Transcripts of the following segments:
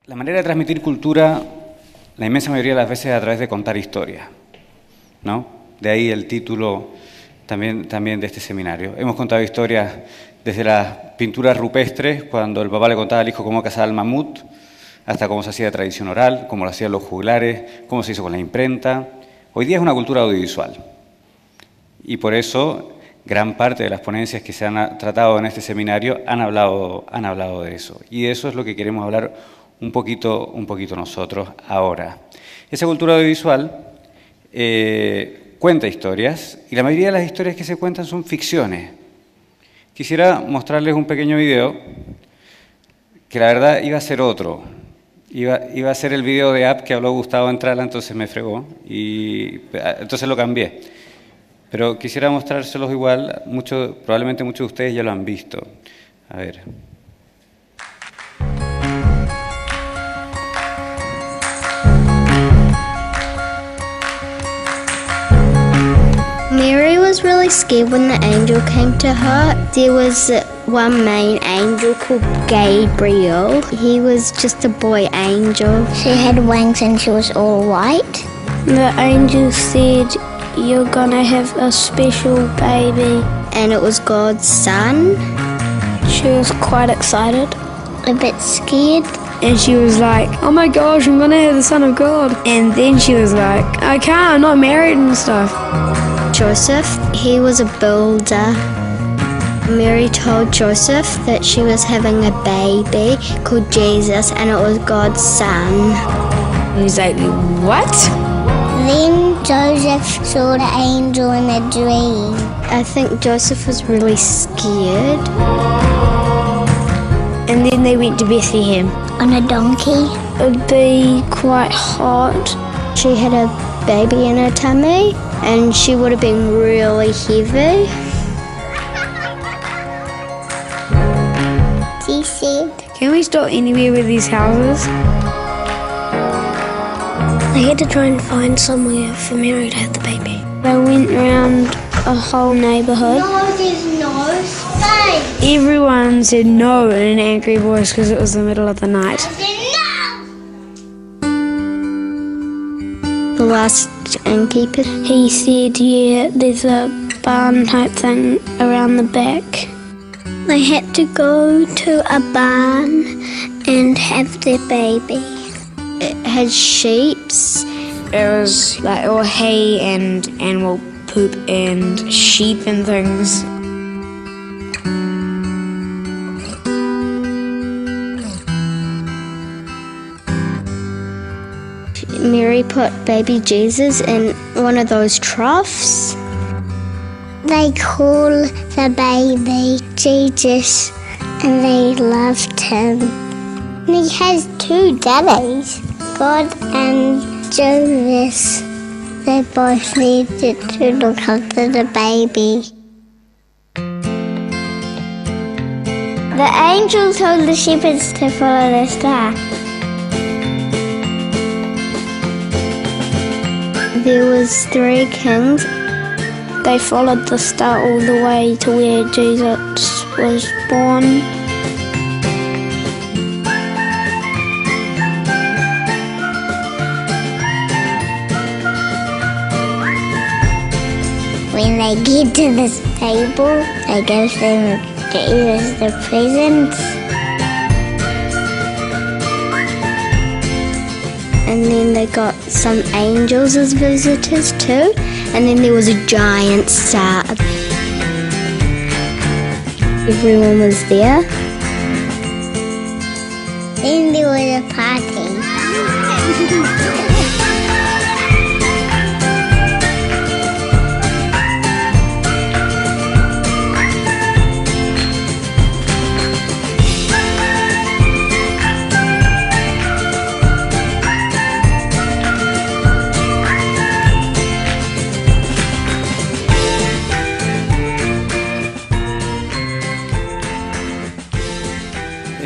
La manera de transmitir cultura, la inmensa mayoría de las veces, es a través de contar historias, ¿no? De ahí el título también de este seminario. Hemos contado historias desde las pinturas rupestres, cuando el papá le contaba al hijo cómo cazaba el mamut, hasta cómo se hacía de tradición oral, cómo lo hacían los juglares, cómo se hizo con la imprenta. Hoy día es una cultura audiovisual. Y por eso, gran parte de las ponencias que se han tratado en este seminario han hablado de eso. Y de eso es lo que queremos hablar un poquito nosotros ahora. Esa cultura audiovisual cuenta historias, y la mayoría de las historias que se cuentan son ficciones. Quisiera mostrarles un pequeño video, que la verdad iba a ser otro. Iba a ser el video de App que habló Gustavo Entrala, entonces me fregó, y entonces lo cambié. Pero quisiera mostrárselos igual, probablemente muchos de ustedes ya lo han visto. A ver. Mary was really scared when the angel came to her. There was one main angel called Gabriel. He was just a boy angel. She had wings and she was all white. The angel said, "You're gonna have a special baby." And it was God's son. She was quite excited. A bit scared. And she was like, "Oh my gosh, I'm gonna have the Son of God." And then she was like, "I can't, I'm not married and stuff." Joseph, he was a builder. Mary told Joseph that she was having a baby called Jesus and it was God's son. And he's like, "What?" Then Joseph saw the angel in a dream. I think Joseph was really scared. And then they went to Bethlehem. On a donkey. It'd be quite hot. She had a baby in her tummy and she would have been really heavy. She said, "Can we stop anywhere with these houses?" they had to try and find somewhere for Mary to have the baby. They went around a whole neighbourhood. No, there's no space. Everyone said no in an angry voice because it was the middle of the night. The last innkeeper, He said, "Yeah, there's a barn type thing around the back." They had to go to a barn and have their baby. it had sheeps. It was like all hay and animal poop and sheep and things. Mary put baby Jesus in one of those troughs. They call the baby Jesus and they loved him. And he has two daddies, God and Joseph. They both needed to look after the baby. The angel told the shepherds to follow the star. There was 3 kings. They followed the star all the way to where Jesus was born. When they get to this table, they give them Jesus the presents. And then they got some angels as visitors too. And then there was a giant star. Everyone was there. Then there was a party.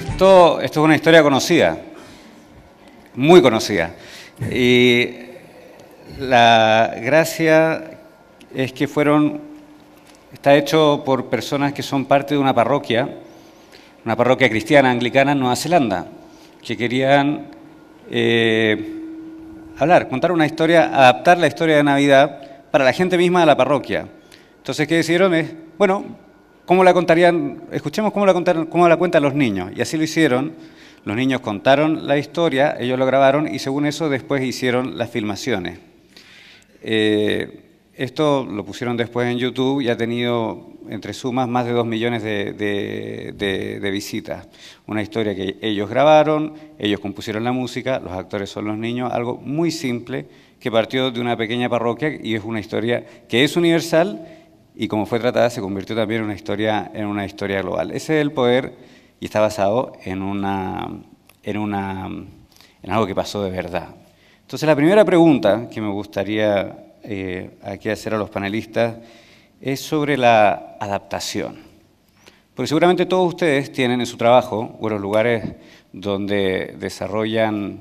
Esto es una historia conocida, muy conocida. Y la gracia es que está hecho por personas que son parte de una parroquia cristiana anglicana en Nueva Zelanda. que querían contar una historia, adaptar la historia de Navidad para la gente misma de la parroquia. Entonces, ¿qué decidieron? Bueno, ¿cómo la contarían? Escuchemos cómo la cuentan los niños. Y así lo hicieron. Los niños contaron la historia, ellos lo grabaron y según eso después hicieron las filmaciones. Esto lo pusieron después en YouTube y ha tenido, entre sumas, más de 2 millones de visitas. Una historia que ellos grabaron, ellos compusieron la música, los actores son los niños, algo muy simple que partió de una pequeña parroquia y es una historia que es universal y como fue tratada se convirtió también en una historia global. Ese es el poder y está basado en algo que pasó de verdad. Entonces la primera pregunta que me gustaría aquí hacer a los panelistas es sobre la adaptación. Porque seguramente todos ustedes tienen en su trabajo o en los lugares donde desarrollan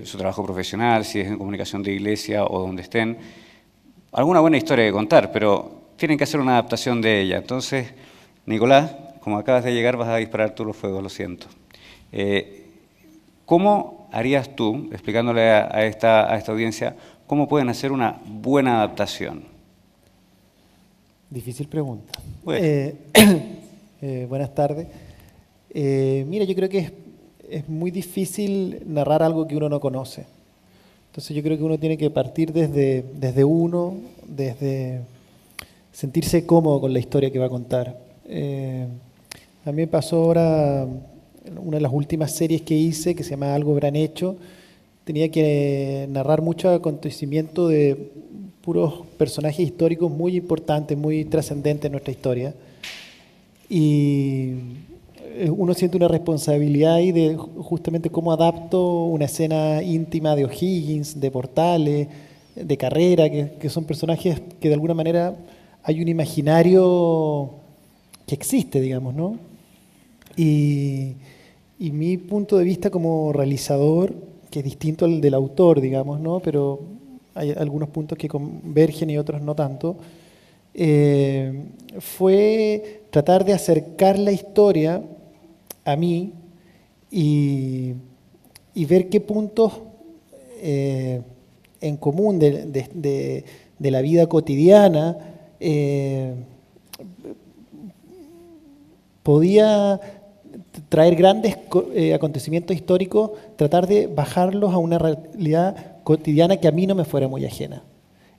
su trabajo profesional, si es en comunicación de iglesia o donde estén, alguna buena historia que contar, pero tienen que hacer una adaptación de ella. Entonces, Nicolás, como acabas de llegar, vas a disparar tú los fuegos, lo siento. ¿Cómo harías tú, explicándole a esta audiencia, cómo pueden hacer una buena adaptación? Difícil pregunta. Bueno. Buenas tardes. Mira, yo creo que es muy difícil narrar algo que uno no conoce. Entonces yo creo que uno tiene que partir desde uno, desde sentirse cómodo con la historia que va a contar. A mí me pasó ahora, una de las últimas series que hice, que se llama Algo Habrán Hecho, tenía que narrar mucho acontecimiento de puros personajes históricos muy importantes, muy trascendentes en nuestra historia. Y uno siente una responsabilidad ahí de justamente cómo adapto una escena íntima de O'Higgins, de Portales, de Carrera, que son personajes que de alguna manera hay un imaginario que existe, digamos, ¿no? Y mi punto de vista como realizador, que es distinto al del autor, digamos, ¿no? Pero hay algunos puntos que convergen y otros no tanto, fue tratar de acercar la historia a mí y ver qué puntos en común de la vida cotidiana podía traer grandes acontecimientos históricos, tratar de bajarlos a una realidad cotidiana que a mí no me fuera muy ajena.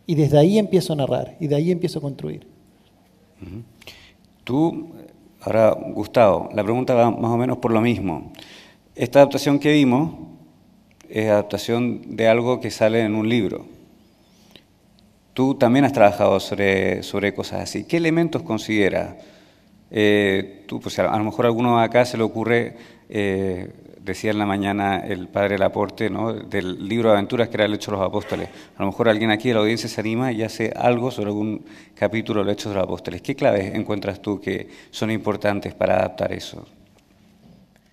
Y desde ahí empiezo a narrar, y de ahí empiezo a construir. Tú, ahora Gustavo, la pregunta va más o menos por lo mismo. Esta adaptación que vimos es adaptación de algo que sale en un libro. Tú también has trabajado sobre cosas así. ¿Qué elementos consideras? Tú, pues a lo mejor a alguno acá se le ocurre, decía en la mañana el padre Laporte, ¿no?, del libro de aventuras que era el Hechos de los Apóstoles. A lo mejor alguien aquí de la audiencia se anima y hace algo sobre algún capítulo del Hechos de los Apóstoles. ¿Qué claves encuentras tú que son importantes para adaptar eso?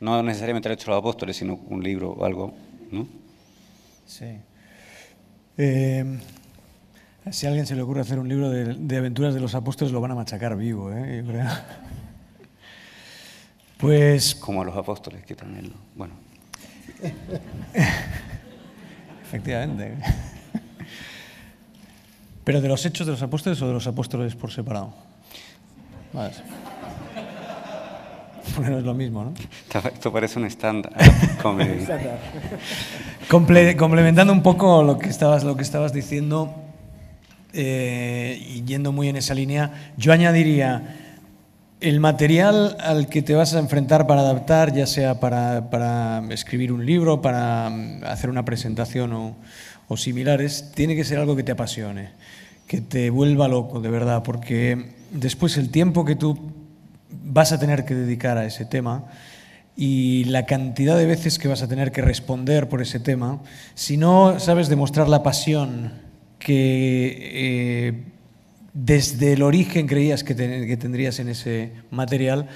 No necesariamente el Hechos de los Apóstoles, sino un libro o algo, ¿no? Sí. Si a alguien se le ocurre hacer un libro de aventuras de los apóstoles, lo van a machacar vivo, yo creo. Pues... Como a los apóstoles, que también lo... Bueno. Efectivamente. ¿Pero de los hechos de los apóstoles o de los apóstoles por separado? Vale. Bueno, es lo mismo, ¿no? Esto parece un stand-up comedy. Complementando un poco lo que estabas diciendo, y yendo muy en esa línea, yo añadiría el material al que te vas a enfrentar para adaptar, ya sea para escribir un libro, para hacer una presentación o similares, tiene que ser algo que te apasione, que te vuelva loco, de verdad, porque después el tiempo que tú vas a tener que dedicar a ese tema y la cantidad de veces que vas a tener que responder por ese tema, si no sabes demostrar la pasión que desde el origen creías que tendrías en ese material,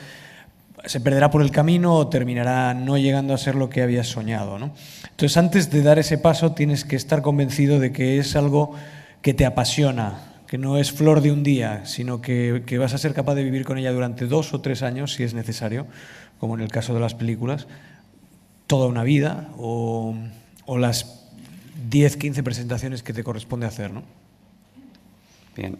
se perderá por el camino o terminará no llegando a ser lo que habías soñado, ¿no? Entonces, antes de dar ese paso, tienes que estar convencido de que es algo que te apasiona, que no es flor de un día, sino que vas a ser capaz de vivir con ella durante 2 o 3 años, si es necesario, como en el caso de las películas, toda una vida o las 10, 15 presentaciones que te corresponde hacer, ¿no? Bien.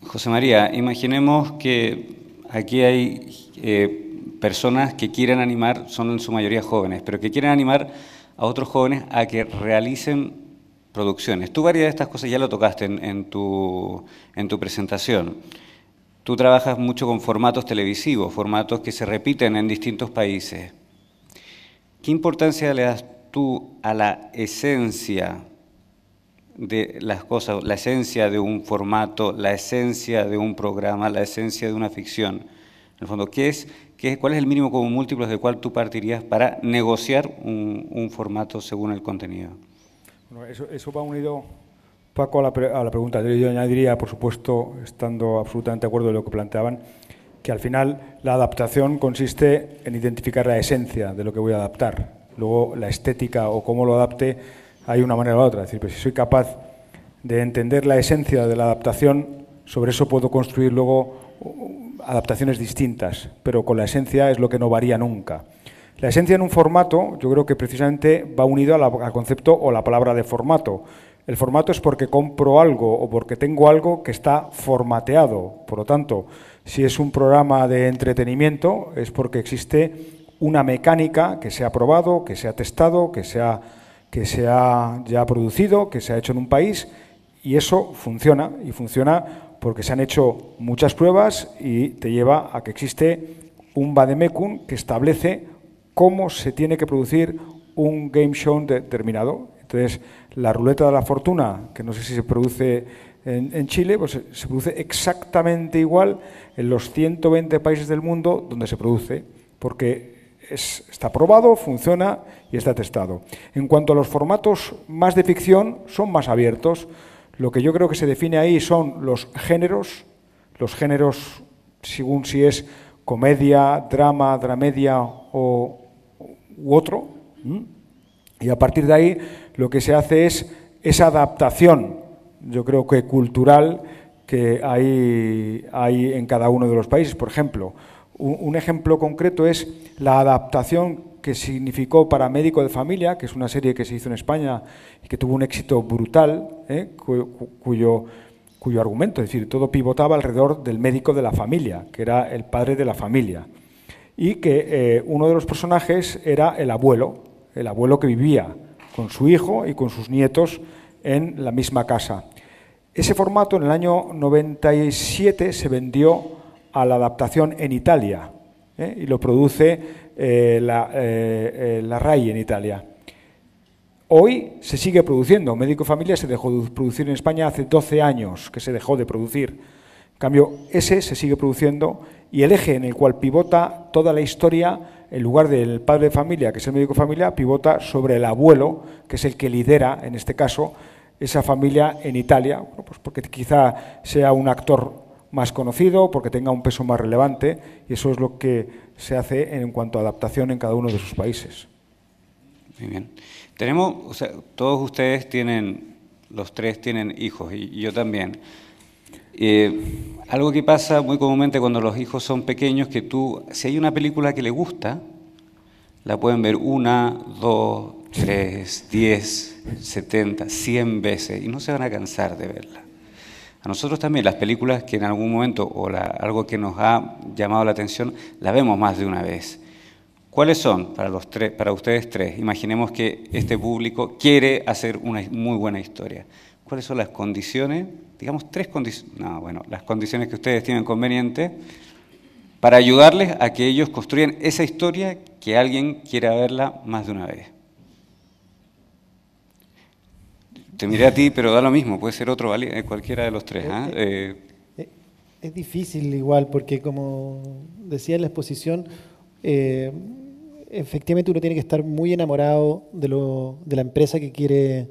José María, imaginemos que aquí hay personas que quieren animar, son en su mayoría jóvenes, pero que quieren animar a otros jóvenes a que realicen producciones. Tú varias de estas cosas ya lo tocaste en tu presentación. Tú trabajas mucho con formatos televisivos, formatos que se repiten en distintos países. ¿Qué importancia le das tú a la esencia de las cosas, la esencia de un formato, la esencia de un programa, la esencia de una ficción? En el fondo, ¿cuál es el mínimo común múltiplo del cual tú partirías para negociar un formato según el contenido? Bueno, eso va unido, Paco, a la pregunta. Yo añadiría, por supuesto, estando absolutamente de acuerdo de lo que planteaban, que al final la adaptación consiste en identificar la esencia de lo que voy a adaptar. Luego, la estética o cómo lo adapte, hay una manera u otra. Es decir, pues si soy capaz de entender la esencia de la adaptación, sobre eso puedo construir luego adaptaciones distintas, pero con la esencia es lo que no varía nunca. La esencia en un formato, yo creo que precisamente va unido al concepto o la palabra de formato. El formato es porque compro algo o porque tengo algo que está formateado. Por lo tanto, si es un programa de entretenimiento, es porque existe una mecánica que se ha probado, que se ha testado, que se ha ya producido, que se ha hecho en un país, y eso funciona, y funciona porque se han hecho muchas pruebas y te lleva a que existe un vademecum que establece cómo se tiene que producir un game show determinado. Entonces, la ruleta de la fortuna, que no sé si se produce en Chile, pues se produce exactamente igual en los 120 países del mundo donde se produce, porque está probado, funciona y está testado. En cuanto a los formatos más de ficción, son más abiertos. Lo que yo creo que se define ahí son los géneros según si es comedia, drama, dramedia u otro. Y a partir de ahí lo que se hace es esa adaptación, yo creo que cultural, que hay en cada uno de los países. Por ejemplo, un ejemplo concreto es la adaptación que significó para Médico de Familia, que es una serie que se hizo en España y que tuvo un éxito brutal, cuyo argumento, es decir, todo pivotaba alrededor del médico de la familia, que era el padre de la familia, y que uno de los personajes era el abuelo que vivía con su hijo y con sus nietos en la misma casa. Ese formato en el año 97 se vendió a la adaptación en Italia, y lo produce la RAI en Italia. Hoy se sigue produciendo. Médico Familia se dejó de producir en España hace 12 años que se dejó de producir. En cambio, ese se sigue produciendo y el eje en el cual pivota toda la historia, en lugar del padre de familia, que es el médico de familia, pivota sobre el abuelo, que es el que lidera, en este caso, esa familia en Italia, bueno, pues porque quizá sea un actor más conocido, porque tenga un peso más relevante, y eso es lo que se hace en cuanto a adaptación en cada uno de sus países. Muy bien. Todos ustedes los tres tienen hijos, y yo también. Algo que pasa muy comúnmente cuando los hijos son pequeños, que si hay una película que les gusta, la pueden ver 1, 2, 3, 10, 70, 100 veces, y no se van a cansar de verla. A nosotros también las películas que en algún momento algo que nos ha llamado la atención, la vemos más de una vez. ¿Cuáles son para ustedes tres? Imaginemos que este público quiere hacer una muy buena historia. ¿Cuáles son las condiciones? Digamos las condiciones que ustedes tienen convenientes para ayudarles a que ellos construyan esa historia que alguien quiera verla más de una vez. Te miré a ti, pero da lo mismo, puede ser cualquiera de los tres. Es difícil igual, porque como decía en la exposición, efectivamente uno tiene que estar muy enamorado de la empresa que quiere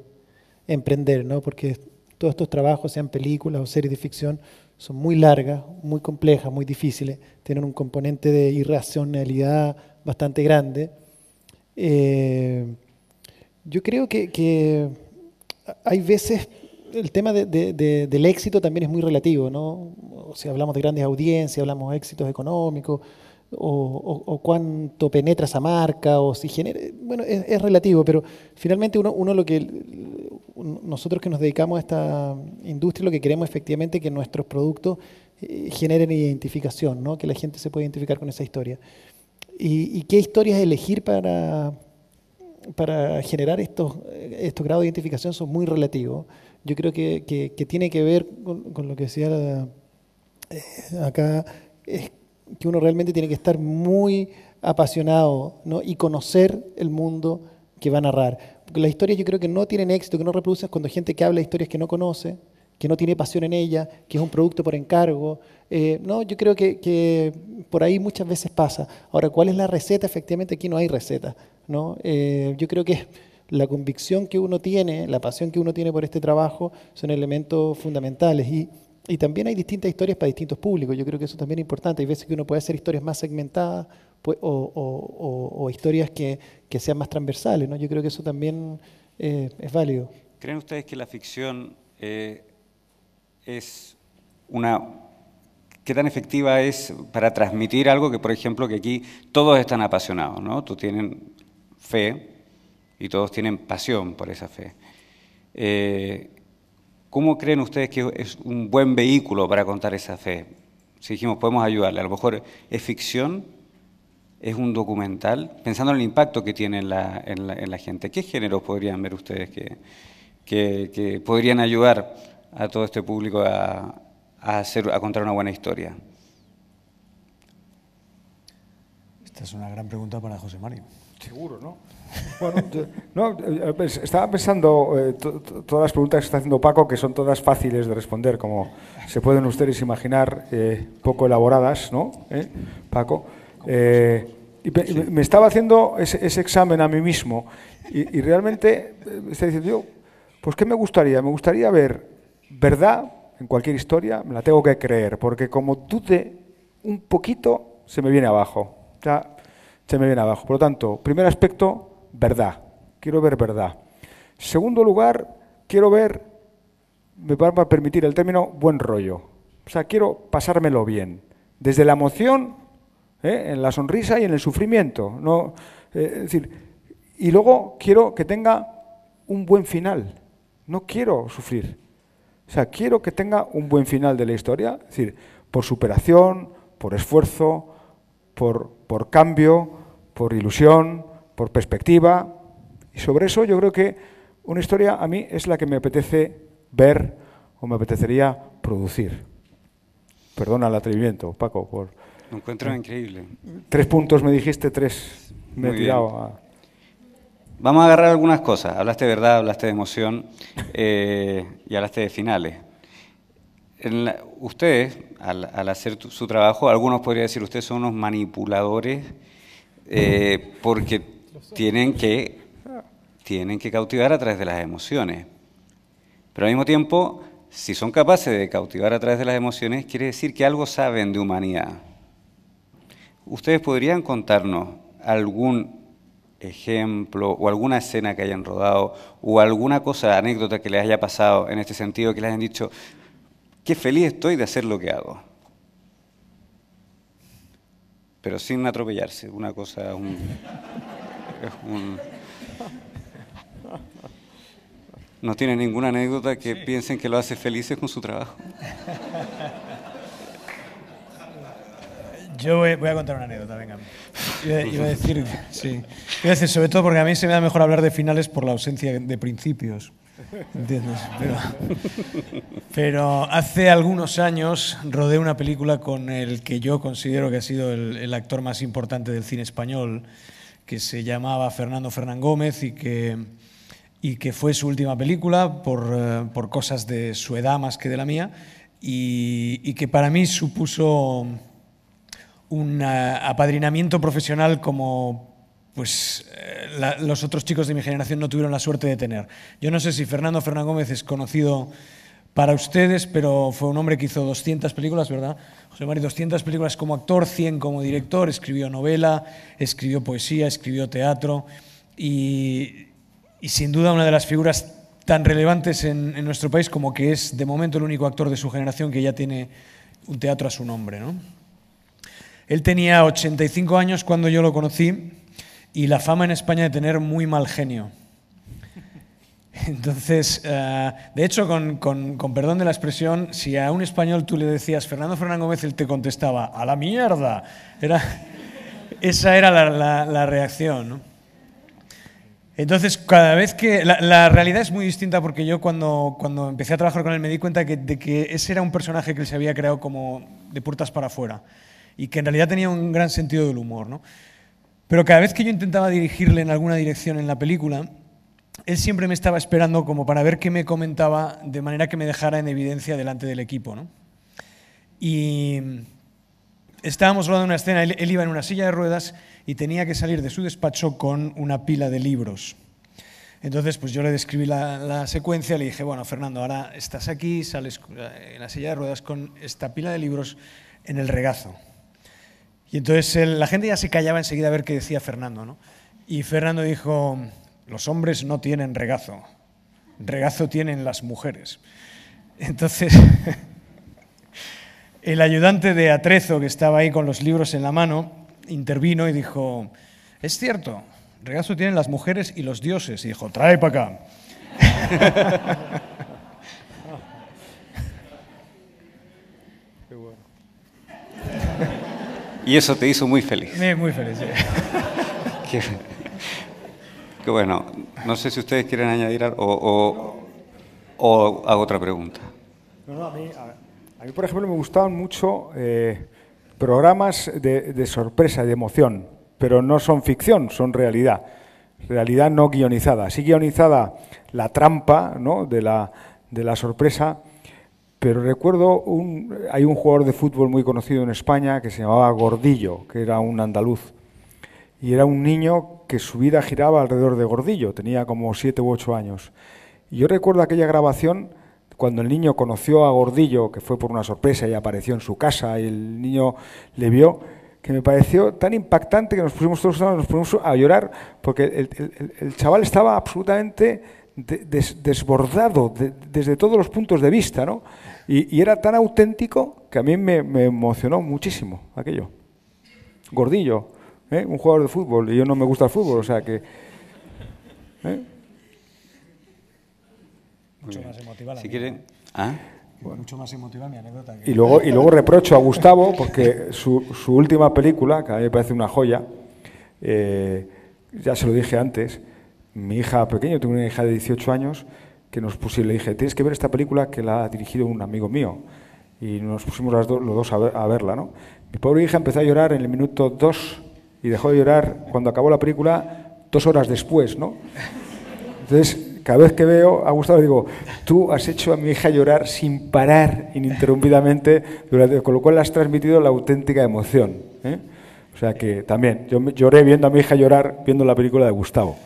emprender, ¿no? Porque todos estos trabajos, sean películas o series de ficción, son muy largas, muy complejas, muy difíciles, tienen un componente de irracionalidad bastante grande. Yo creo que hay veces el tema del éxito también es muy relativo, ¿no? O sea, hablamos de grandes audiencias, hablamos de éxitos económicos, o cuánto penetra esa marca, o si genera, bueno, es relativo, pero finalmente nosotros que nos dedicamos a esta industria, lo que queremos efectivamente es que nuestros productos generen identificación, ¿no? Que la gente se pueda identificar con esa historia. ¿Y qué historias elegir para generar estos grados de identificación? Son muy relativos. Yo creo que tiene que ver con lo que decía acá, es que uno realmente tiene que estar muy apasionado, ¿no? Y conocer el mundo que va a narrar. Porque las historias yo creo que no tienen éxito, que no reproducen cuando hay gente que habla de historias que no conoce, que no tiene pasión en ella, que es un producto por encargo. No, yo creo que por ahí muchas veces pasa. Ahora, ¿cuál es la receta? Efectivamente aquí no hay receta, ¿no? Yo creo que la convicción que uno tiene, la pasión que uno tiene por este trabajo son elementos fundamentales. Y también hay distintas historias para distintos públicos. Yo creo que eso también es importante. Hay veces que uno puede hacer historias más segmentadas o historias que sean más transversales, ¿no? Yo creo que eso también es válido. ¿Creen ustedes que la ficción qué tan efectiva es para transmitir algo que, por ejemplo, que aquí todos están apasionados, ¿no? Todos tienen fe y todos tienen pasión por esa fe. ¿Cómo creen ustedes que es un buen vehículo para contar esa fe? Si dijimos, podemos ayudarle, a lo mejor es ficción, es un documental, pensando en el impacto que tiene en la gente. ¿Qué géneros podrían ver ustedes que podrían ayudar a todo este público a contar una buena historia? Esta es una gran pregunta para José Mario. Seguro, ¿no? Bueno, estaba pensando todas las preguntas que está haciendo Paco, que son todas fáciles de responder, como se pueden ustedes imaginar, poco elaboradas, ¿no? Paco. Y me estaba haciendo ese examen a mí mismo y realmente me está diciendo yo, pues ¿qué me gustaría? Me gustaría ver verdad en cualquier historia, me la tengo que creer, porque como dude un poquito, se me viene abajo. Ya se me viene abajo. Por lo tanto, primer aspecto, verdad. Quiero ver verdad. Segundo lugar, quiero ver, me va a permitir el término, buen rollo. O sea, quiero pasármelo bien. Desde la emoción, en la sonrisa y en el sufrimiento. ¿No? Es decir, y luego quiero que tenga un buen final. No quiero sufrir. O sea, quiero que tenga un buen final de la historia. Es decir, por superación, por esfuerzo, por cambio, por ilusión, por perspectiva. Y sobre eso yo creo que una historia a mí es la que me apetece ver o me apetecería producir. Perdona el atrevimiento, Paco. Lo encuentro increíble. 3 puntos me dijiste, 3 me he tirado. Vamos a agarrar algunas cosas. Hablaste de verdad, hablaste de emoción y hablaste de finales. Ustedes, al hacer su trabajo, algunos podrían decir ustedes son unos manipuladores porque tienen que cautivar a través de las emociones. Pero al mismo tiempo, si son capaces de cautivar a través de las emociones, quiere decir que algo saben de humanidad. ¿Ustedes podrían contarnos algún ejemplo o alguna escena que hayan rodado o alguna cosa, anécdota que les haya pasado en este sentido, que les hayan dicho, qué feliz estoy de hacer lo que hago? Pero sin atropellarse, una cosa, ¿No tienen ninguna anécdota que piensen que lo hace felices con su trabajo? Yo voy a contar una anécdota, venga. Iba a decir, sí. Iba a decir, sobre todo porque a mí se me da mejor hablar de finales por la ausencia de principios. ¿Entiendes? Pero hace algunos años rodé una película con el que yo considero que ha sido el actor más importante del cine español, que se llamaba Fernando Fernán Gómez y que fue su última película por cosas de su edad más que de la mía y que para mí supuso un apadrinamiento profesional como los otros chicos de mi generación no tuvieron la suerte de tener. Yo no sé si Fernando Fernán Gómez es conocido para ustedes, pero fue un hombre que hizo 200 películas, ¿verdad? José María, 200 películas como actor, 100 como director, escribió novela, escribió poesía, escribió teatro y sin duda una de las figuras tan relevantes en nuestro país como que es de momento el único actor de su generación que ya tiene un teatro a su nombre, ¿no? Él tenía 85 años cuando yo lo conocí y la fama en España de tener muy mal genio. Entonces, de hecho, con perdón de la expresión, si a un español tú le decías Fernando Fernán Gómez, él te contestaba ¡a la mierda! Esa era la reacción, ¿no? Entonces, cada vez que... La realidad es muy distinta porque yo cuando empecé a trabajar con él me di cuenta de que ese era un personaje que él se había creado como de puertas para afuera y que en realidad tenía un gran sentido del humor, ¿no? Pero cada vez que yo intentaba dirigirle en alguna dirección en la película, él siempre me estaba esperando como para ver qué me comentaba de manera que me dejara en evidencia delante del equipo, ¿no? Y estábamos rodando una escena, él iba en una silla de ruedas y tenía que salir de su despacho con una pila de libros. Entonces, pues yo le describí la secuencia, le dije, bueno, Fernando, ahora estás aquí, sales en la silla de ruedas con esta pila de libros en el regazo. Y entonces la gente ya se callaba enseguida a ver qué decía Fernando, ¿no? Y Fernando dijo, los hombres no tienen regazo tienen las mujeres. Entonces, el ayudante de Atrezo, que estaba ahí con los libros en la mano, intervino y dijo, es cierto, regazo tienen las mujeres y los dioses. Y dijo, trae para acá. Qué bueno. Y eso te hizo muy feliz. Muy feliz, sí. Qué bueno. No sé si ustedes quieren añadir algo o hago otra pregunta. No, a mí, por ejemplo, me gustaban mucho programas de sorpresa, de emoción, pero no son ficción, son realidad. Realidad no guionizada. Sí guionizada la trampa, ¿no?, de la sorpresa, pero recuerdo, hay un jugador de fútbol muy conocido en España que se llamaba Gordillo, que era un andaluz. Y era un niño que su vida giraba alrededor de Gordillo, tenía como 7 u 8 años. Y yo recuerdo aquella grabación cuando el niño conoció a Gordillo, que fue por una sorpresa y apareció en su casa y el niño le vio, que me pareció tan impactante que nos pusimos a llorar porque el chaval estaba absolutamente desbordado desde todos los puntos de vista, ¿no? Y era tan auténtico que a mí me emocionó muchísimo aquello. Gordillo, un jugador de fútbol, y yo no me gusta el fútbol, o sea que... Mucho más emotiva la si mía. quieren... ¿Ah? Bueno. Mucho más emotiva mi anécdota. Y luego reprocho a Gustavo porque su última película, que a mí me parece una joya, ya se lo dije antes, mi hija pequeña, tengo una hija de 18 años, que nos pusimos, le dije, tienes que ver esta película que la ha dirigido un amigo mío. Y nos pusimos los dos a verla, ¿no? Mi pobre hija empezó a llorar en el minuto 2 y dejó de llorar cuando acabó la película 2 horas después, ¿no? Entonces, cada vez que veo a Gustavo digo, tú has hecho a mi hija llorar sin parar ininterrumpidamente, con lo cual le has transmitido la auténtica emoción, ¿eh? O sea que también, yo lloré viendo a mi hija llorar viendo la película de Gustavo,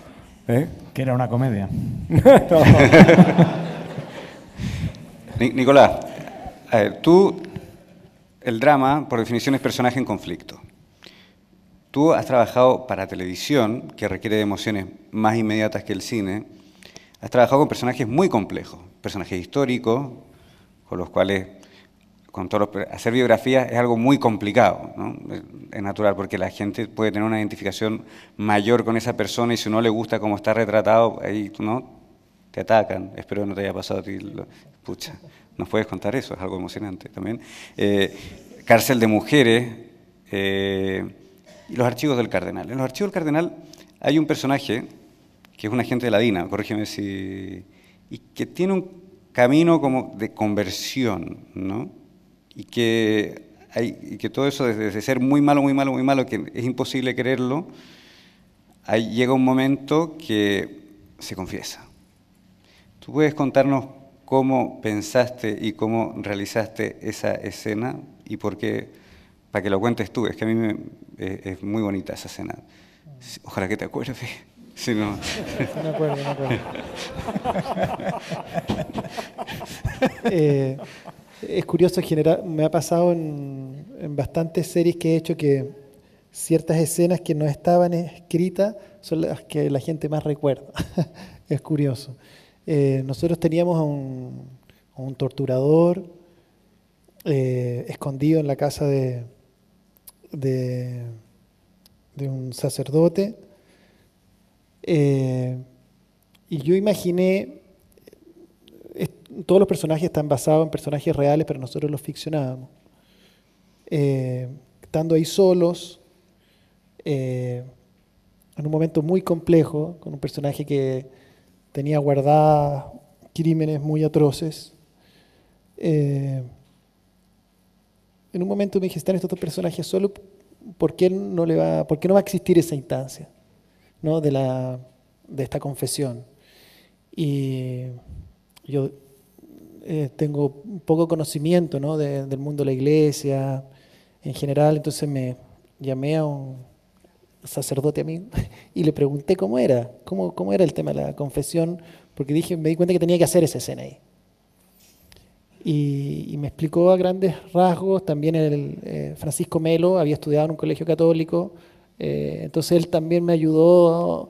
¿eh? Que era una comedia. Nicolás, a ver, tú, el drama, por definición, es personaje en conflicto. Tú has trabajado para televisión, que requiere de emociones más inmediatas que el cine. Has trabajado con personajes muy complejos, personajes históricos, con los cuales hacer biografías es algo muy complicado, ¿no? Es natural, porque la gente puede tener una identificación mayor con esa persona y si no le gusta cómo está retratado, ahí ¿no? Te atacan. Espero que no te haya pasado a ti. Pucha, ¿nos puedes contar eso? Es algo emocionante también. Cárcel de mujeres y los archivos del cardenal. En los archivos del cardenal hay un personaje que es un agente de la DINA, corrígeme si... y que tiene un camino como de conversión, ¿no? Y que todo eso, desde ser muy malo, muy malo, muy malo, que es imposible quererlo, ahí llega un momento que se confiesa. ¿Tú puedes contarnos cómo pensaste y cómo realizaste esa escena y por qué, para que lo cuentes tú? Es que a mí es muy bonita esa escena. Ojalá que te acuerdes. Si no... Me acuerdo. Es curioso, en general, me ha pasado en bastantes series que he hecho que ciertas escenas que no estaban escritas son las que la gente más recuerda. Es curioso. Nosotros teníamos a un torturador escondido en la casa de de un sacerdote. Y yo imaginé, todos los personajes están basados en personajes reales, pero nosotros los ficcionábamos. Estando ahí solos, en un momento muy complejo, con un personaje que tenía guardadas crímenes muy atroces. En un momento me dije, están estos dos personajes solos, ¿por qué no va a existir esa instancia, ¿no? de esta confesión? Y yo tengo un poco conocimiento, ¿no? del mundo de la iglesia en general, entonces me llamé a un sacerdote amigo y le pregunté cómo era el tema de la confesión, porque me di cuenta que tenía que hacer esa escena ahí. Y me explicó a grandes rasgos. También Francisco Melo había estudiado en un colegio católico, entonces él también me ayudó,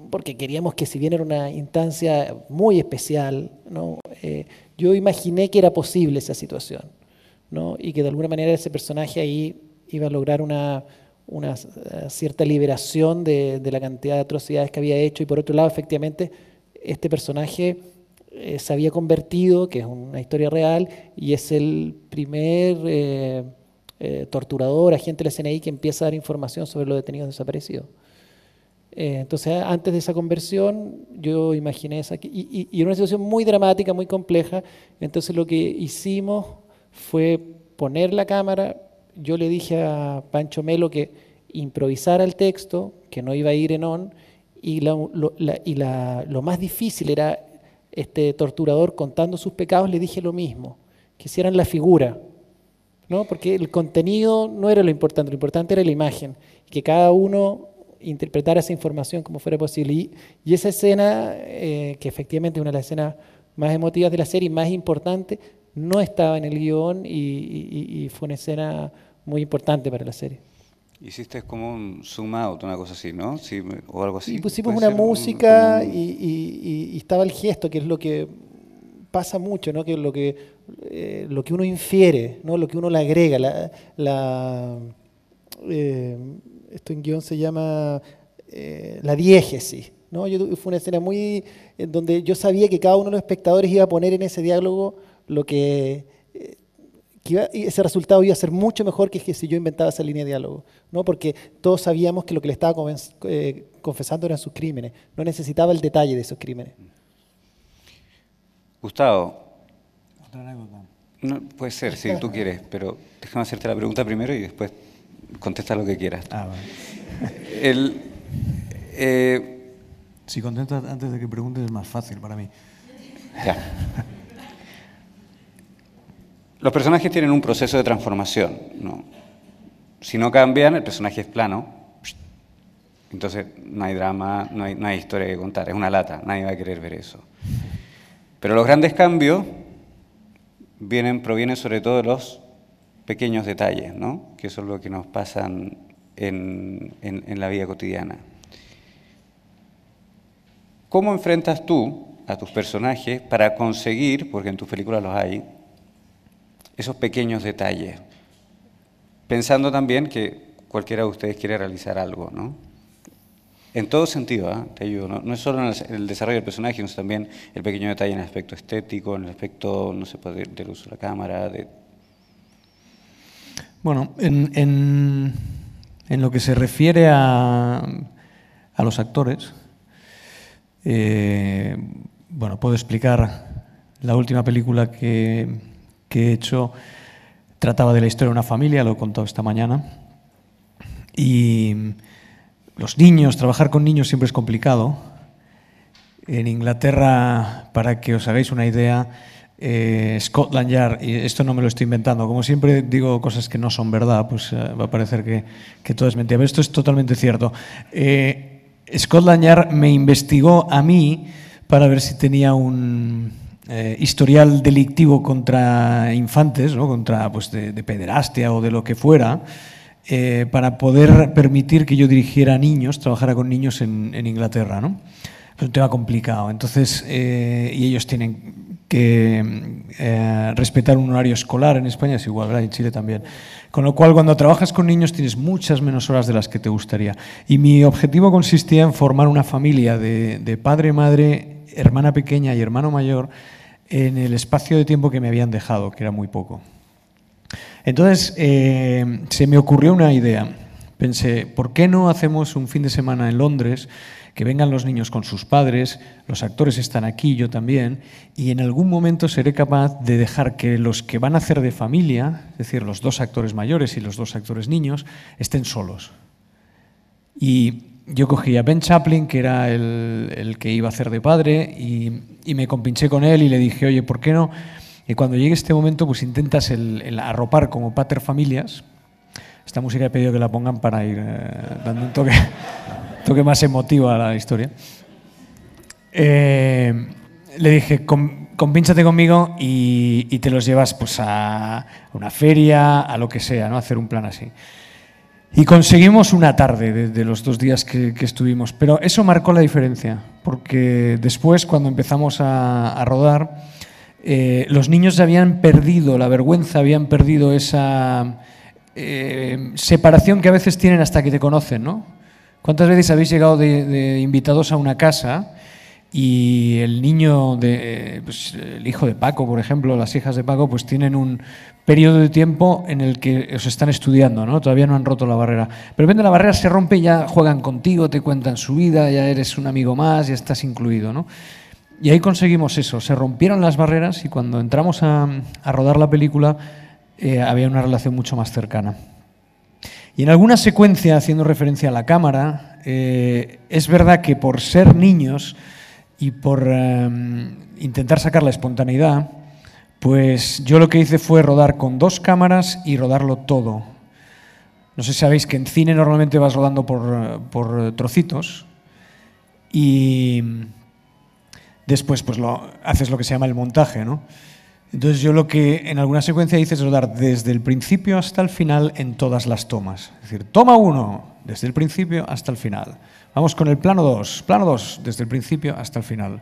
porque queríamos que, si bien era una instancia muy especial, ¿no? Yo imaginé que era posible esa situación, ¿no? Y que de alguna manera ese personaje ahí iba a lograr una cierta liberación de la cantidad de atrocidades que había hecho. Y por otro lado, efectivamente, este personaje se había convertido, que es una historia real, y es el primer torturador, agente del SNI, que empieza a dar información sobre los detenidos desaparecidos. Entonces, antes de esa conversión, yo imaginé esa, y era una situación muy dramática, muy compleja. Entonces, lo que hicimos fue poner la cámara. Yo le dije a Pancho Melo que improvisara el texto, que no iba a ir en on, y lo más difícil era este torturador contando sus pecados. Le dije lo mismo, que hicieran la figura, ¿no? Porque el contenido no era lo importante era la imagen, que cada uno interpretara esa información como fuera posible. Y esa escena, que efectivamente es una de las escenas más emotivas de la serie, más importante, no estaba en el guión, y fue una escena muy importante para la serie. Hiciste como un zoom out, una cosa así, ¿no? Sí, o algo así. Y pusimos una música y estaba el gesto, que es lo que pasa mucho, ¿no? Que lo que uno infiere, ¿no? Lo que uno le agrega. Esto en guión se llama la diégesis, ¿no? Fue una escena muy donde yo sabía que cada uno de los espectadores iba a poner en ese diálogo lo que ese resultado iba a ser mucho mejor que si yo inventaba esa línea de diálogo, ¿no? Porque todos sabíamos que lo que le estaba confesando eran sus crímenes, no necesitaba el detalle de esos crímenes. Gustavo. Otra anécdota. No, puede ser, si tú quieres, pero déjame hacerte la pregunta primero y después contesta lo que quieras. Vale. Si contestas antes de que preguntes es más fácil para mí. Ya. Los personajes tienen un proceso de transformación, ¿no? Si no cambian, el personaje es plano, entonces no hay drama, no hay historia que contar, es una lata, nadie va a querer ver eso. Pero los grandes cambios provienen sobre todo de los pequeños detalles, ¿no? Que eso es lo que nos pasan en la vida cotidiana. ¿Cómo enfrentas tú a tus personajes para conseguir, porque en tus películas los hay, esos pequeños detalles? Pensando también que cualquiera de ustedes quiere realizar algo, ¿no? En todo sentido, ¿eh? Te ayudo, ¿no? No es solo en el desarrollo del personaje, sino también el pequeño detalle en el aspecto estético, en el aspecto, no sé, del uso de la cámara. Bueno, en lo que se refiere a los actores, bueno, puedo explicar la última película que he hecho. Trataba de la historia de una familia, lo he contado esta mañana, y los niños, trabajar con niños siempre es complicado. En Inglaterra, para que os hagáis una idea, Scotland Yard, y esto no me lo estoy inventando, como siempre digo cosas que no son verdad, pues va a parecer que todo es mentira, pero esto es totalmente cierto. Scotland Yard me investigó a mí para ver si tenía un historial delictivo contra infantes, ¿no? Contra, pues, de pederastia o de lo que fuera, para poder permitir que yo dirigiera a niños, trabajara con niños en Inglaterra, ¿no? Es un tema complicado. Entonces, y ellos tienen respetar un horario escolar. En España es igual, ¿verdad? En Chile también. Con lo cual, cuando trabajas con niños tienes muchas menos horas de las que te gustaría. Y mi objetivo consistía en formar una familia de padre, madre, hermana pequeña y hermano mayor en el espacio de tiempo que me habían dejado, que era muy poco. Entonces, se me ocurrió una idea. Pensé, ¿por qué no hacemos un fin de semana en Londres? Que vengan los niños con sus padres, los actores están aquí, yo también, y en algún momento seré capaz de dejar que los que van a hacer de familia, es decir, los 2 actores mayores y los 2 actores niños, estén solos. Y yo cogí a Ben Chaplin, que era el que iba a hacer de padre, y me compinché con él y le dije, oye, ¿por qué no? Y cuando llegue este momento, pues intentas el arropar como pater familias. Esta música he pedido que la pongan para ir dando un toque más emotivo a la historia. Le dije, compínchate conmigo y te los llevas pues a una feria, a lo que sea, ¿no? A hacer un plan así. Y conseguimos una tarde de los 2 días que estuvimos, pero eso marcó la diferencia, porque después, cuando empezamos a rodar, los niños habían perdido la vergüenza, habían perdido esa separación que a veces tienen hasta que te conocen, ¿no? ¿Cuántas veces habéis llegado de invitados a una casa y el niño, pues, el hijo de Paco, por ejemplo, las hijas de Paco, pues tienen un periodo de tiempo en el que os están estudiando, ¿no? Todavía no han roto la barrera. Pero de repente la barrera se rompe y ya juegan contigo, te cuentan su vida, ya eres un amigo más, ya estás incluido, ¿no? Y ahí conseguimos eso, se rompieron las barreras y cuando entramos a rodar la película había una relación mucho más cercana. Y en alguna secuencia, haciendo referencia a la cámara, es verdad que por ser niños y por intentar sacar la espontaneidad, pues yo lo que hice fue rodar con 2 cámaras y rodarlo todo. No sé si sabéis que en cine normalmente vas rodando por trocitos y después pues haces lo que se llama el montaje, ¿no? Entonces yo lo que en alguna secuencia hice es rodar desde el principio hasta el final en todas las tomas. Es decir, toma 1, desde el principio hasta el final. Vamos con el plano 2, desde el principio hasta el final.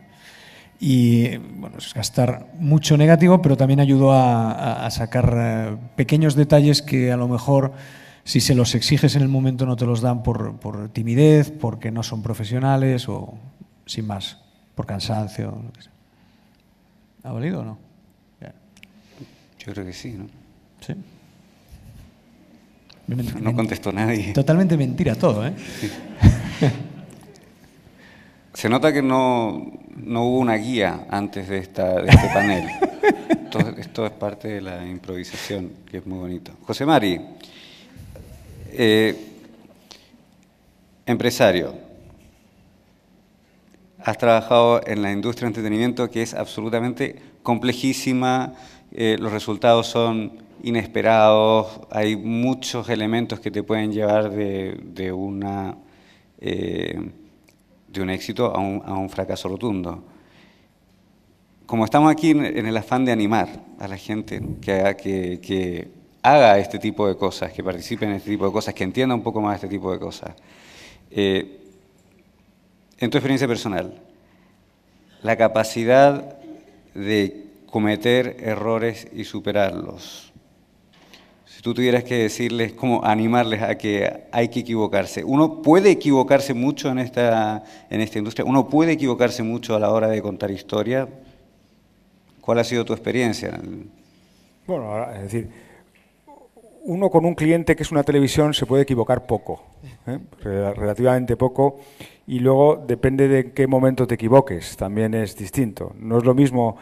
Y bueno, es gastar mucho negativo, pero también ayudó a sacar pequeños detalles que a lo mejor, si se los exiges en el momento, no te los dan por timidez, porque no son profesionales o sin más, por cansancio. Lo que sea. ¿Ha valido o no? Yo creo que sí, ¿no? Sí. No contestó nadie. Totalmente mentira todo, ¿eh? Sí. Se nota que no hubo una guía antes de este panel. Esto es parte de la improvisación, que es muy bonito. José Mari, empresario. Has trabajado en la industria del entretenimiento, que es absolutamente complejísima. Los resultados son inesperados, hay muchos elementos que te pueden llevar de un éxito a un fracaso rotundo. Como estamos aquí en el afán de animar a la gente que haga este tipo de cosas, que participe en este tipo de cosas, que entienda un poco más este tipo de cosas, en tu experiencia personal, la capacidad de cometer errores y superarlos. Si tú tuvieras que decirles, como animarles a que hay que equivocarse. Uno puede equivocarse mucho en esta industria, uno puede equivocarse mucho a la hora de contar historia. ¿Cuál ha sido tu experiencia? Bueno, es decir, uno con un cliente que es una televisión se puede equivocar poco, relativamente poco, y luego depende de en qué momento te equivoques, también es distinto. No es lo mismo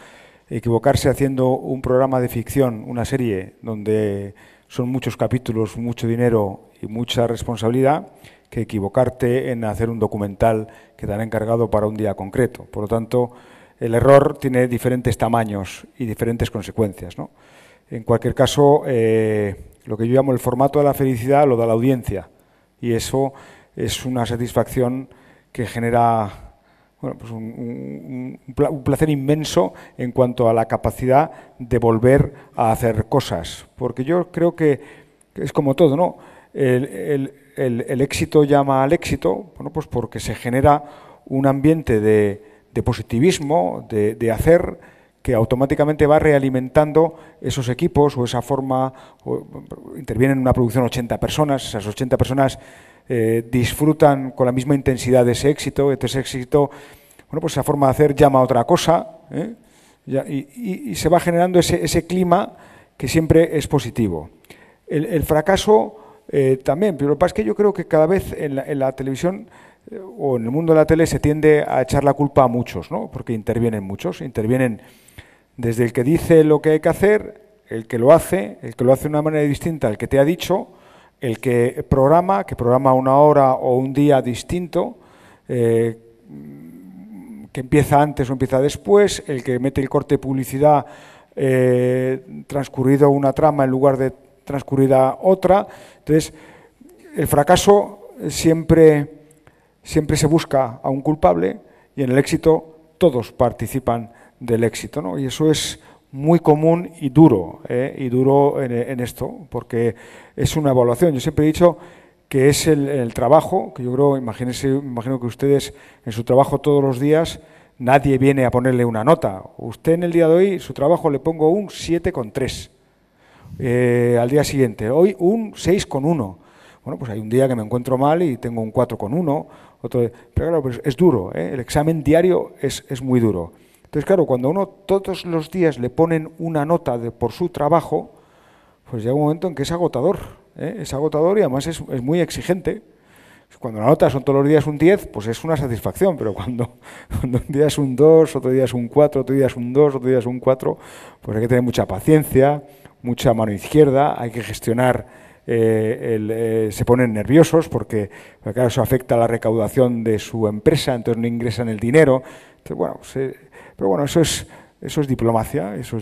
equivocarse haciendo un programa de ficción, una serie, donde son muchos capítulos, mucho dinero y mucha responsabilidad, que equivocarte en hacer un documental que te han encargado para un día concreto. Por lo tanto, el error tiene diferentes tamaños y diferentes consecuencias, ¿no? En cualquier caso, lo que yo llamo el formato de la felicidad lo da la audiencia, y eso es una satisfacción que genera pues un placer inmenso en cuanto a la capacidad de volver a hacer cosas, porque yo creo que es como todo, ¿no? El éxito llama al éxito, bueno, pues porque se genera un ambiente de positivismo, de hacer, que automáticamente va realimentando esos equipos o esa forma, intervienen en una producción 80 personas, esas 80 personas disfrutan con la misma intensidad de ese éxito, ese éxito, bueno, pues esa forma de hacer llama a otra cosa, y se va generando ese clima que siempre es positivo. El fracaso también, pero lo que pasa es que yo creo que cada vez en la televisión o en el mundo de la tele se tiende a echar la culpa a muchos, ¿no? Porque intervienen muchos, intervienen desde el que dice lo que hay que hacer, el que lo hace de una manera distinta al que te ha dicho, el que programa una hora o un día distinto, que empieza antes o empieza después, el que mete el corte de publicidad transcurrido una trama en lugar de transcurrida otra. Entonces, el fracaso siempre se busca a un culpable y en el éxito todos participan del éxito, ¿no? Y eso es muy común y duro en esto, porque es una evaluación. Yo siempre he dicho que es el trabajo, que yo creo, imagino que ustedes en su trabajo todos los días nadie viene a ponerle una nota. Usted en el día de hoy, su trabajo le pongo un 7,3. Al día siguiente, hoy un 6,1. Bueno, pues hay un día que me encuentro mal y tengo un 4,1. Pero claro, pues es duro, el examen diario es muy duro. Entonces, claro, cuando uno todos los días le ponen una nota por su trabajo, pues llega un momento en que es agotador y además es muy exigente. Cuando la nota son todos los días un 10, pues es una satisfacción, pero cuando un día es un 2, otro día es un 4, otro día es un 2, otro día es un 4, pues hay que tener mucha paciencia, mucha mano izquierda, hay que gestionar, se ponen nerviosos porque claro, eso afecta a la recaudación de su empresa, entonces no ingresan el dinero. Entonces, bueno, pero bueno, eso es diplomacia, eso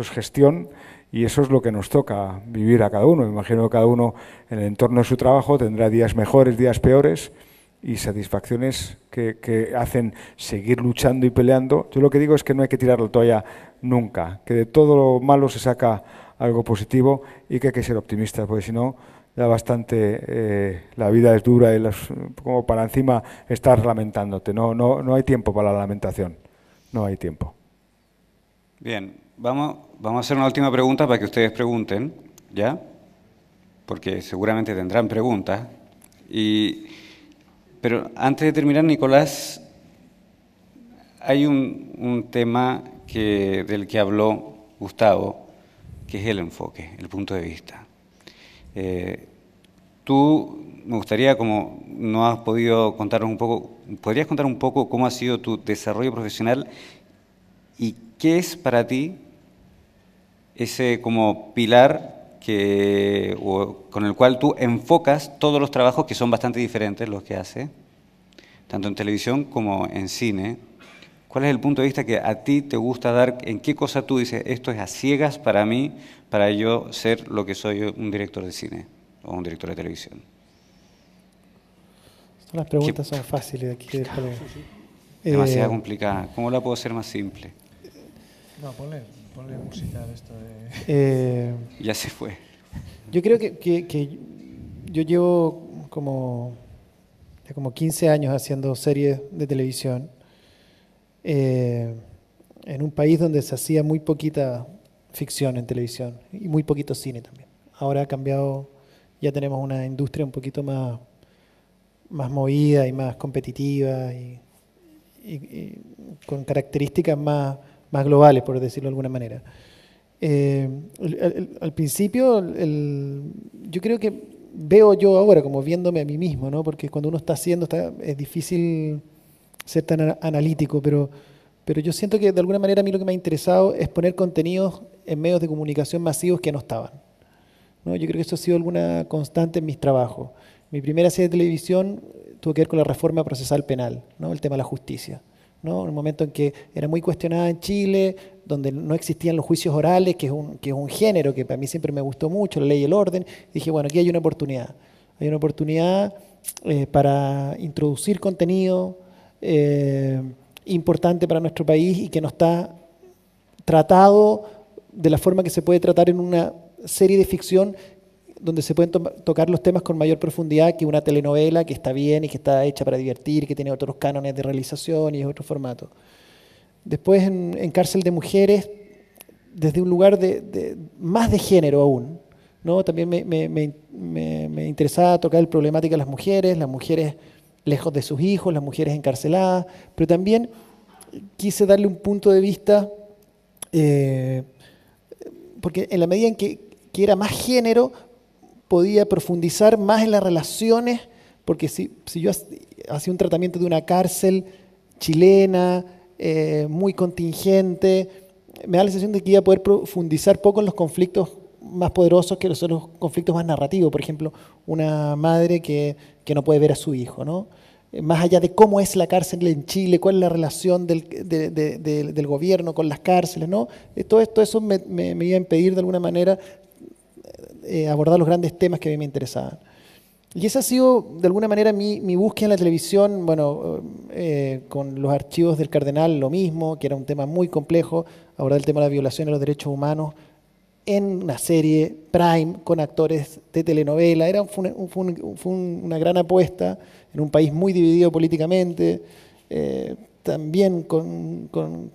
es gestión y eso es lo que nos toca vivir a cada uno. Me imagino que cada uno en el entorno de su trabajo tendrá días mejores, días peores y satisfacciones que hacen seguir luchando y peleando. Yo lo que digo es que no hay que tirar la toalla nunca, que de todo lo malo se saca algo positivo y que hay que ser optimistas, porque si no, ya bastante la vida es dura y como para encima estar lamentándote. No hay tiempo para la lamentación, no hay tiempo. Bien, vamos a hacer una última pregunta para que ustedes pregunten, ¿ya? Porque seguramente tendrán preguntas. Pero antes de terminar, Nicolás, hay un tema del que habló Gustavo, que es el enfoque, el punto de vista. Me gustaría, como no has podido contarnos un poco, ¿podrías contar un poco cómo ha sido tu desarrollo profesional y qué es para ti ese como pilar con el cual tú enfocas todos los trabajos que son bastante diferentes los que haces, tanto en televisión como en cine? ¿Cuál es el punto de vista que a ti te gusta dar? ¿En qué cosa tú dices, esto es a ciegas para mí, para yo ser lo que soy un director de cine o un director de televisión? Las preguntas son fáciles aquí. Demasiado complicada. ¿Cómo la puedo hacer más simple? No, ponle música de esto Ya se fue. Yo creo que yo llevo como 15 años haciendo series de televisión. En un país donde se hacía muy poquita ficción en televisión y muy poquito cine también. Ahora ha cambiado, ya tenemos una industria un poquito más movida y más competitiva y con características más globales, por decirlo de alguna manera. Al principio, yo creo que veo yo ahora como viéndome a mí mismo, ¿no? Porque cuando uno está haciendo, es difícil ser tan analítico, pero yo siento que de alguna manera a mí lo que me ha interesado es poner contenidos en medios de comunicación masivos que no estaban, ¿no? Yo creo que eso ha sido alguna constante en mis trabajos. Mi primera serie de televisión tuvo que ver con la reforma procesal penal, ¿no? El tema de la justicia, ¿no? En un momento en que era muy cuestionada en Chile, donde no existían los juicios orales, que es un género que para mí siempre me gustó mucho, la ley y el orden. Y dije, bueno, aquí hay una oportunidad. Hay una oportunidad para introducir contenido importante para nuestro país y que no está tratado de la forma que se puede tratar en una serie de ficción donde se pueden tocar los temas con mayor profundidad que una telenovela que está bien y que está hecha para divertir, que tiene otros cánones de realización y es otro formato. Después en Cárcel de Mujeres, desde un lugar más de género aún, ¿no? También me interesaba tocar la problemática de las mujeres lejos de sus hijos, las mujeres encarceladas, pero también quise darle un punto de vista, porque en la medida en que era más género, podía profundizar más en las relaciones, porque si yo hacía un tratamiento de una cárcel chilena, muy contingente, me da la sensación de que iba a poder profundizar poco en los conflictos más poderosos que son los conflictos más narrativos. Por ejemplo, una madre que no puede ver a su hijo, ¿no? Más allá de cómo es la cárcel en Chile, cuál es la relación del gobierno con las cárceles, ¿no? Todo eso me iba a impedir de alguna manera abordar los grandes temas que a mí me interesaban. Y esa ha sido, de alguna manera, mi búsqueda en la televisión, bueno, con los archivos del Cardenal, lo mismo, que era un tema muy complejo, abordar el tema de la violación de los derechos humanos en una serie prime con actores de telenovela. Fue una gran apuesta en un país muy dividido políticamente, también con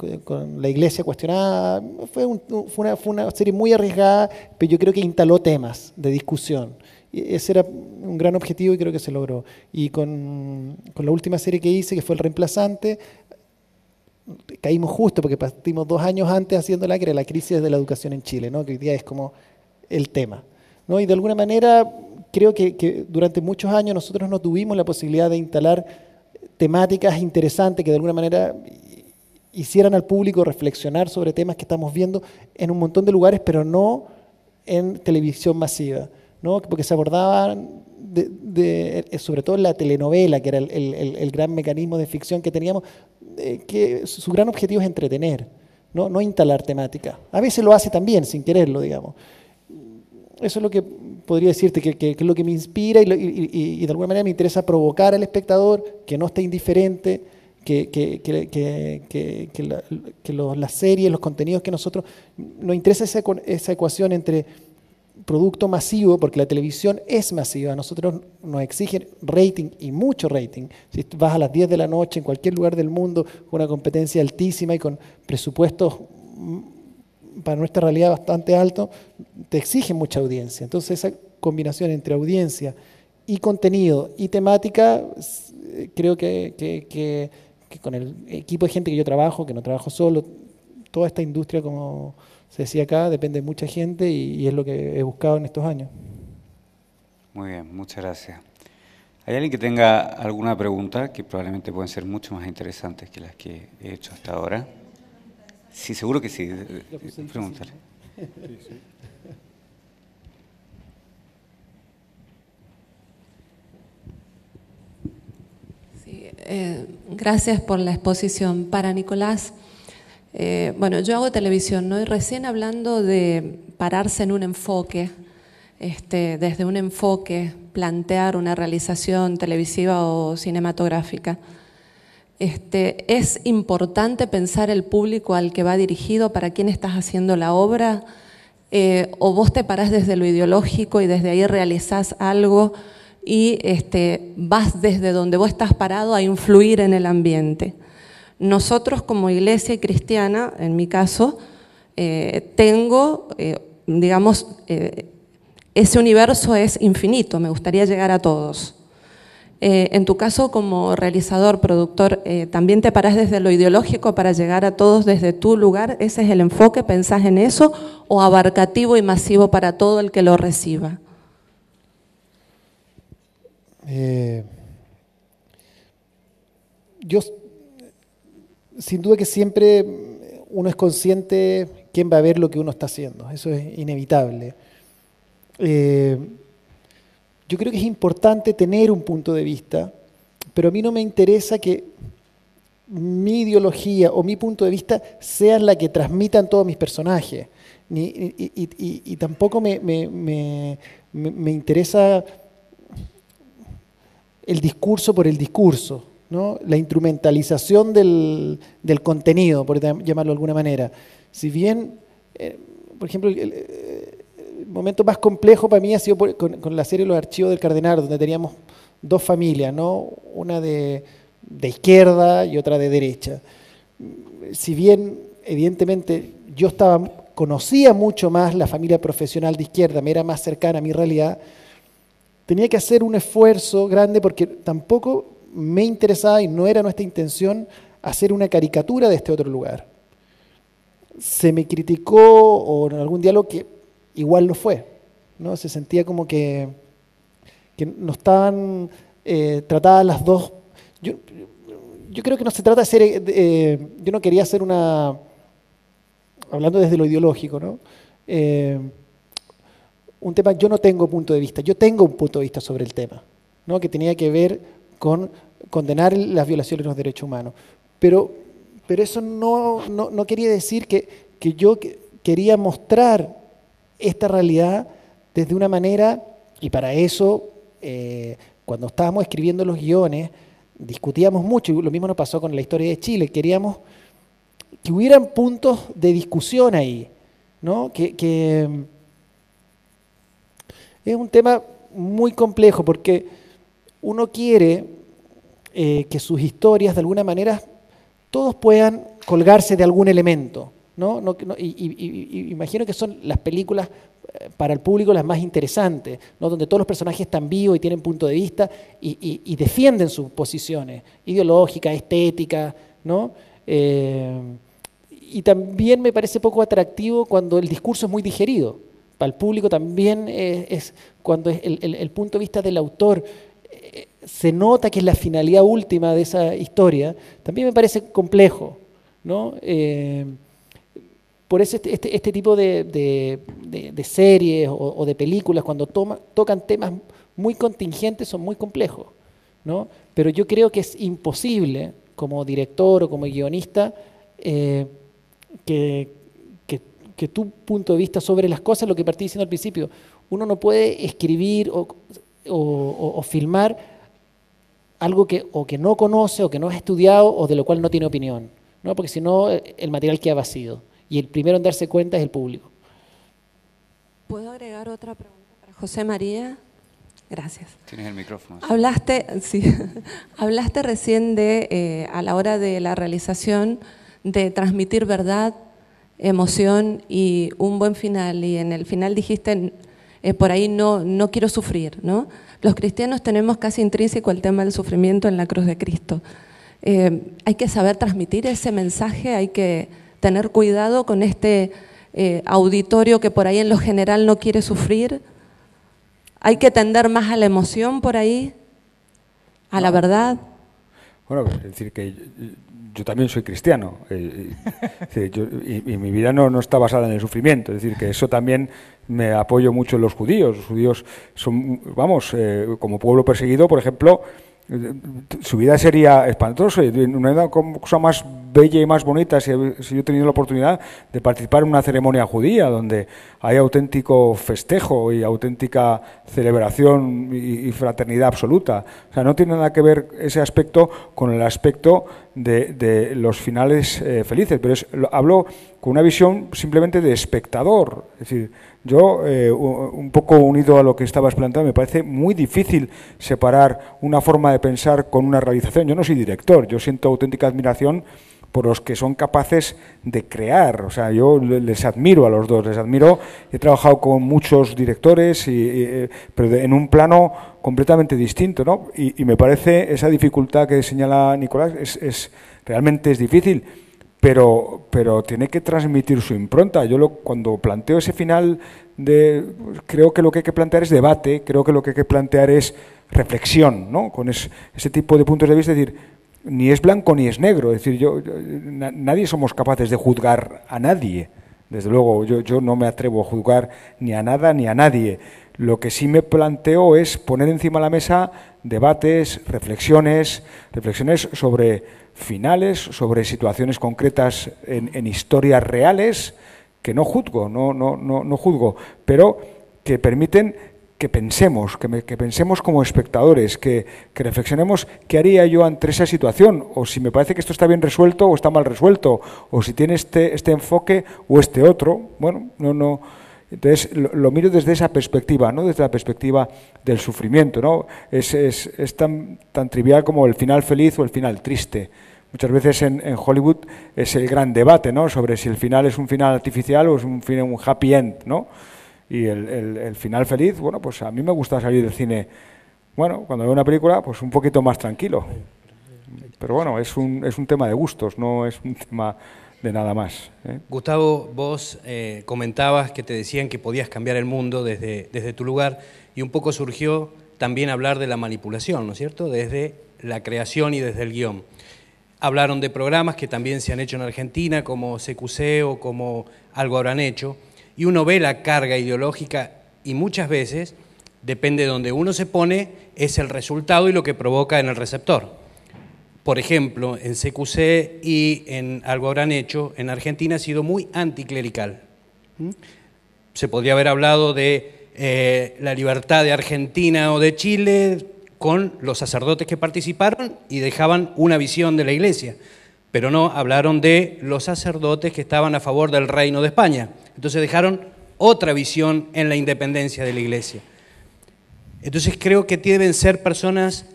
la iglesia cuestionada. Fue una serie muy arriesgada, pero yo creo que instaló temas de discusión. Ese era un gran objetivo y creo que se logró. Y con la última serie que hice, que fue El Reemplazante, caímos justo porque partimos 2 años antes haciéndola, que era la crisis de la educación en Chile, ¿no? Que hoy día es como el tema, ¿no? Y de alguna manera creo que durante muchos años nosotros no tuvimos la posibilidad de instalar temáticas interesantes que de alguna manera hicieran al público reflexionar sobre temas que estamos viendo en un montón de lugares, pero no en televisión masiva, ¿no? Porque se abordaban sobre todo en la telenovela, que era el gran mecanismo de ficción que teníamos, que su gran objetivo es entretener, no instalar temática. A veces lo hace también, sin quererlo, digamos. Eso es lo que podría decirte, que es lo que me inspira y de alguna manera me interesa provocar al espectador, que no esté indiferente, que las series, los contenidos que nosotros... Nos interesa esa ecuación entre producto masivo, porque la televisión es masiva, a nosotros nos exigen rating y mucho rating. Si vas a las 10 de la noche en cualquier lugar del mundo con una competencia altísima y con presupuestos para nuestra realidad bastante altos, te exigen mucha audiencia. Entonces esa combinación entre audiencia y contenido y temática, creo que con el equipo de gente que yo trabajo, que no trabajo solo, toda esta industria, como se decía acá, depende de mucha gente y es lo que he buscado en estos años. Muy bien, muchas gracias. ¿Hay alguien que tenga alguna pregunta que probablemente pueden ser mucho más interesantes que las que he hecho hasta ahora? Sí, seguro que sí. Pregúntale. Sí, gracias por la exposición. Para Nicolás, bueno, yo hago televisión, ¿no? Y recién hablando de pararse en un enfoque, desde un enfoque, plantear una realización televisiva o cinematográfica. ¿Es importante pensar el público al que va dirigido, para quién estás haciendo la obra? ¿O vos te parás desde lo ideológico y desde ahí realizás algo y vas desde donde vos estás parado a influir en el ambiente? Nosotros como iglesia cristiana, en mi caso, tengo, digamos, ese universo es infinito, me gustaría llegar a todos. En tu caso, como realizador, productor, ¿también te parás desde lo ideológico para llegar a todos desde tu lugar? ¿Ese es el enfoque? ¿Pensás en eso? ¿O abarcativo y masivo para todo el que lo reciba? Yo, sin duda que siempre uno es consciente quién va a ver lo que uno está haciendo. Eso es inevitable. Yo creo que es importante tener un punto de vista, pero a mí no me interesa que mi ideología o mi punto de vista sean la que transmitan todos mis personajes. Y tampoco me interesa el discurso por el discurso, ¿no? La instrumentalización del contenido, por llamarlo de alguna manera. Si bien, por ejemplo, el momento más complejo para mí ha sido con la serie Los Archivos del Cardenal, donde teníamos 2 familias, ¿no? Una de izquierda y otra de derecha. si bien evidentemente yo conocía mucho más la familia profesional de izquierda, me era más cercana a mi realidad, tenía que hacer un esfuerzo grande porque tampoco me interesaba y no era nuestra intención hacer una caricatura de este otro lugar. Se me criticó o en algún diálogo que igual no fue, ¿no? Se sentía como que no estaban tratadas las dos. Yo creo que no se trata de ser, yo no quería hacer hablando desde lo ideológico, ¿no? Un tema, yo no tengo punto de vista, yo tengo un punto de vista sobre el tema, ¿no? Que tenía que ver con condenar las violaciones de los derechos humanos. Pero eso no quería decir que yo quería mostrar esta realidad desde una manera, y para eso, cuando estábamos escribiendo los guiones, discutíamos mucho, y lo mismo nos pasó con la historia de Chile, queríamos que hubieran puntos de discusión ahí, ¿no? Que es un tema muy complejo porque uno quiere que sus historias de alguna manera todos puedan colgarse de algún elemento, ¿no? Y imagino que son las películas para el público las más interesantes, ¿no? Donde todos los personajes están vivos y tienen punto de vista y defienden sus posiciones ideológicas, estéticas, ¿no? Y también me parece poco atractivo cuando el discurso es muy digerido. Para el público también es cuando el punto de vista del autor se nota que es la finalidad última de esa historia, también me parece complejo, ¿no? Por eso este tipo de series o de películas, cuando tocan temas muy contingentes, son muy complejos, ¿no? Pero yo creo que es imposible, como director o como guionista, que tu punto de vista sobre las cosas, lo que partí diciendo al principio, uno no puede escribir o filmar algo que no conoce o que no ha estudiado o de lo cual no tiene opinión, ¿no? Porque si no el material queda vacío y el primero en darse cuenta es el público. ¿Puedo agregar otra pregunta para José María? Gracias. Tienes el micrófono. Hablaste recién de, a la hora de la realización, de transmitir verdad, emoción y un buen final, y en el final dijiste, por ahí no quiero sufrir, ¿no? Los cristianos tenemos casi intrínseco el tema del sufrimiento en la cruz de Cristo. Hay que saber transmitir ese mensaje, hay que tener cuidado con este auditorio que por ahí en lo general no quiere sufrir. Hay que tender más a la emoción por ahí, a la verdad. Bueno, es decir, que yo también soy cristiano y mi vida no está basada en el sufrimiento, es decir, que eso también me apoyo mucho en los judíos. Los judíos son, como pueblo perseguido, por ejemplo, su vida sería espantosa. No hay cosa más bella y más bonita si yo he tenido la oportunidad de participar en una ceremonia judía donde hay auténtico festejo y auténtica celebración y fraternidad absoluta. O sea, no tiene nada que ver ese aspecto con el aspecto de los finales felices, pero hablo con una visión simplemente de espectador. Es decir, yo, un poco unido a lo que estabas planteando, me parece muy difícil separar una forma de pensar con una realización. Yo no soy director, yo siento auténtica admiración por los que son capaces de crear. O sea, yo les admiro a los dos, les admiro. He trabajado con muchos directores, pero en un plano completamente distinto, ¿no? Y me parece esa dificultad que señala Nicolás, realmente es difícil. Pero tiene que transmitir su impronta. Yo cuando planteo ese final, creo que lo que hay que plantear es debate, creo que lo que hay que plantear es reflexión, ¿no? Con ese tipo de puntos de vista, es decir, ni es blanco ni es negro, es decir, nadie somos capaces de juzgar a nadie. Desde luego, yo no me atrevo a juzgar ni a nada ni a nadie. Lo que sí me planteo es poner encima de la mesa debates, reflexiones sobre finales, sobre situaciones concretas en historias reales, que no juzgo, no juzgo, pero que permiten que pensemos como espectadores, que reflexionemos qué haría yo ante esa situación, o si me parece que esto está bien resuelto o está mal resuelto, o si tiene este enfoque o este otro. Bueno, no. Entonces lo miro desde esa perspectiva, no desde la perspectiva del sufrimiento, ¿no? Es tan trivial como el final feliz o el final triste. muchas veces en Hollywood es el gran debate, ¿no?, sobre si el final es un final artificial o es un happy end, ¿no? Y el final feliz, bueno, pues a mí me gusta salir del cine, bueno, cuando veo una película, pues un poquito más tranquilo. Pero bueno, es un tema de gustos, no es un tema de nada más, ¿eh? Gustavo, vos comentabas que te decían que podías cambiar el mundo desde tu lugar, y un poco surgió también hablar de la manipulación, ¿no es cierto?, desde la creación y desde el guión. Hablaron de programas que también se han hecho en Argentina, como CQC o como Algo Habrán Hecho, y uno ve la carga ideológica y muchas veces, depende de donde uno se pone, es el resultado y lo que provoca en el receptor. Por ejemplo, en CQC y en Algo Habrán Hecho, en Argentina ha sido muy anticlerical. Se podría haber hablado de la libertad de Argentina o de Chile con los sacerdotes que participaron y dejaban una visión de la Iglesia, pero no hablaron de los sacerdotes que estaban a favor del Reino de España. Entonces dejaron otra visión en la independencia de la Iglesia. Entonces creo que deben ser personas,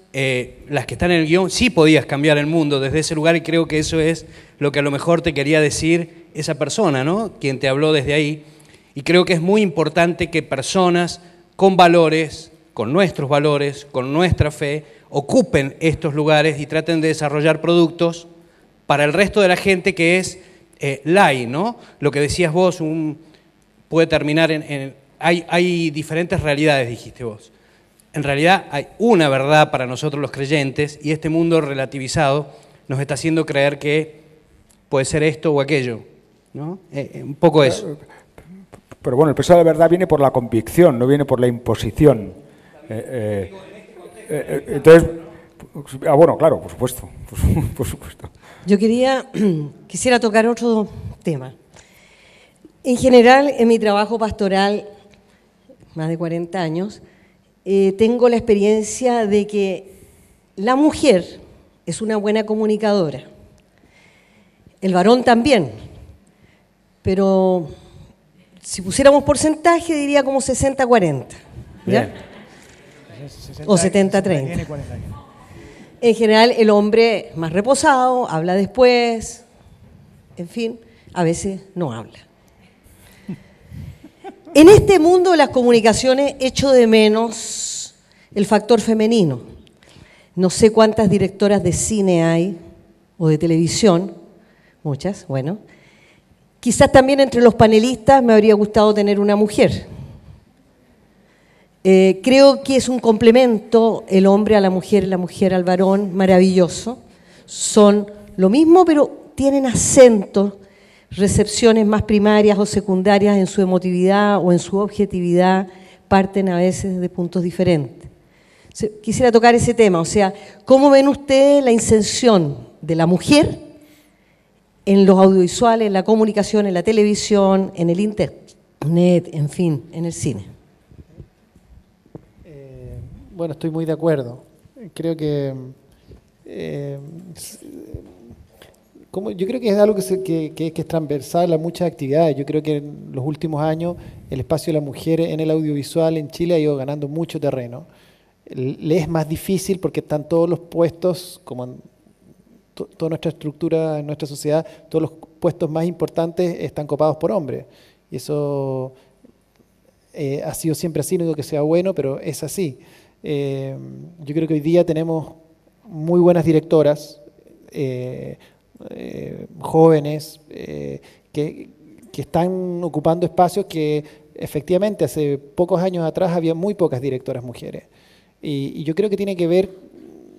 las que están en el guión, sí podías cambiar el mundo desde ese lugar, y creo que eso es lo que a lo mejor te quería decir esa persona, ¿no?, quien te habló desde ahí. Y creo que es muy importante que personas con valores, con nuestros valores, con nuestra fe, ocupen estos lugares y traten de desarrollar productos para el resto de la gente que es lai, ¿no? Lo que decías vos puede terminar hay diferentes realidades, dijiste vos. En realidad hay una verdad para nosotros los creyentes, y este mundo relativizado nos está haciendo creer que puede ser esto o aquello, ¿no? Un poco eso. Pero bueno, el peso de la verdad viene por la convicción, no viene por la imposición. Entonces, bueno, claro, por supuesto, por supuesto. Yo quisiera tocar otro tema. En general, en mi trabajo pastoral, más de 40 años, tengo la experiencia de que la mujer es una buena comunicadora, el varón también, pero si pusiéramos porcentaje diría como 60-40, ¿ya? O 70-30. En general el hombre más reposado, habla después, en fin, a veces no habla. En este mundo de las comunicaciones echo de menos el factor femenino. No sé cuántas directoras de cine hay, o de televisión, muchas, bueno. Quizás también entre los panelistas me habría gustado tener una mujer. Creo que es un complemento el hombre a la mujer al varón, maravilloso. Son lo mismo, pero tienen acentos, recepciones más primarias o secundarias en su emotividad o en su objetividad, parten a veces de puntos diferentes. Quisiera tocar ese tema, o sea, ¿cómo ven ustedes la inserción de la mujer en los audiovisuales, en la comunicación, en la televisión, en el internet, en fin, en el cine? Bueno, estoy muy de acuerdo. Creo que yo creo que es algo que es transversal a muchas actividades. Yo creo que en los últimos años el espacio de la mujer en el audiovisual en Chile ha ido ganando mucho terreno. Le es más difícil porque están todos los puestos, como en toda nuestra estructura, en nuestra sociedad, todos los puestos más importantes están copados por hombres. Y eso ha sido siempre así, no digo que sea bueno, pero es así. Yo creo que hoy día tenemos muy buenas directoras, jóvenes, que están ocupando espacios que efectivamente hace pocos años atrás había muy pocas directoras mujeres. Y yo creo que tiene que ver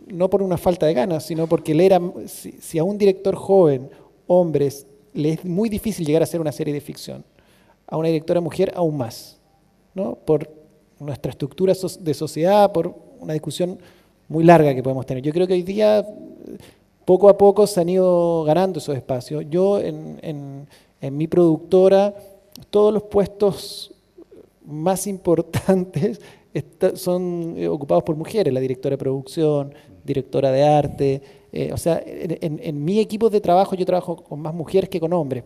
no por una falta de ganas, sino porque si a un director joven, hombres, le es muy difícil llegar a hacer una serie de ficción, a una directora mujer aún más, ¿no? Por nuestra estructura de sociedad, por una discusión muy larga que podemos tener. Yo creo que hoy día, poco a poco, se han ido ganando esos espacios. Yo, en mi productora, todos los puestos más importantes son ocupados por mujeres, la directora de producción, directora de arte. O sea, en mi equipo de trabajo yo trabajo con más mujeres que con hombres,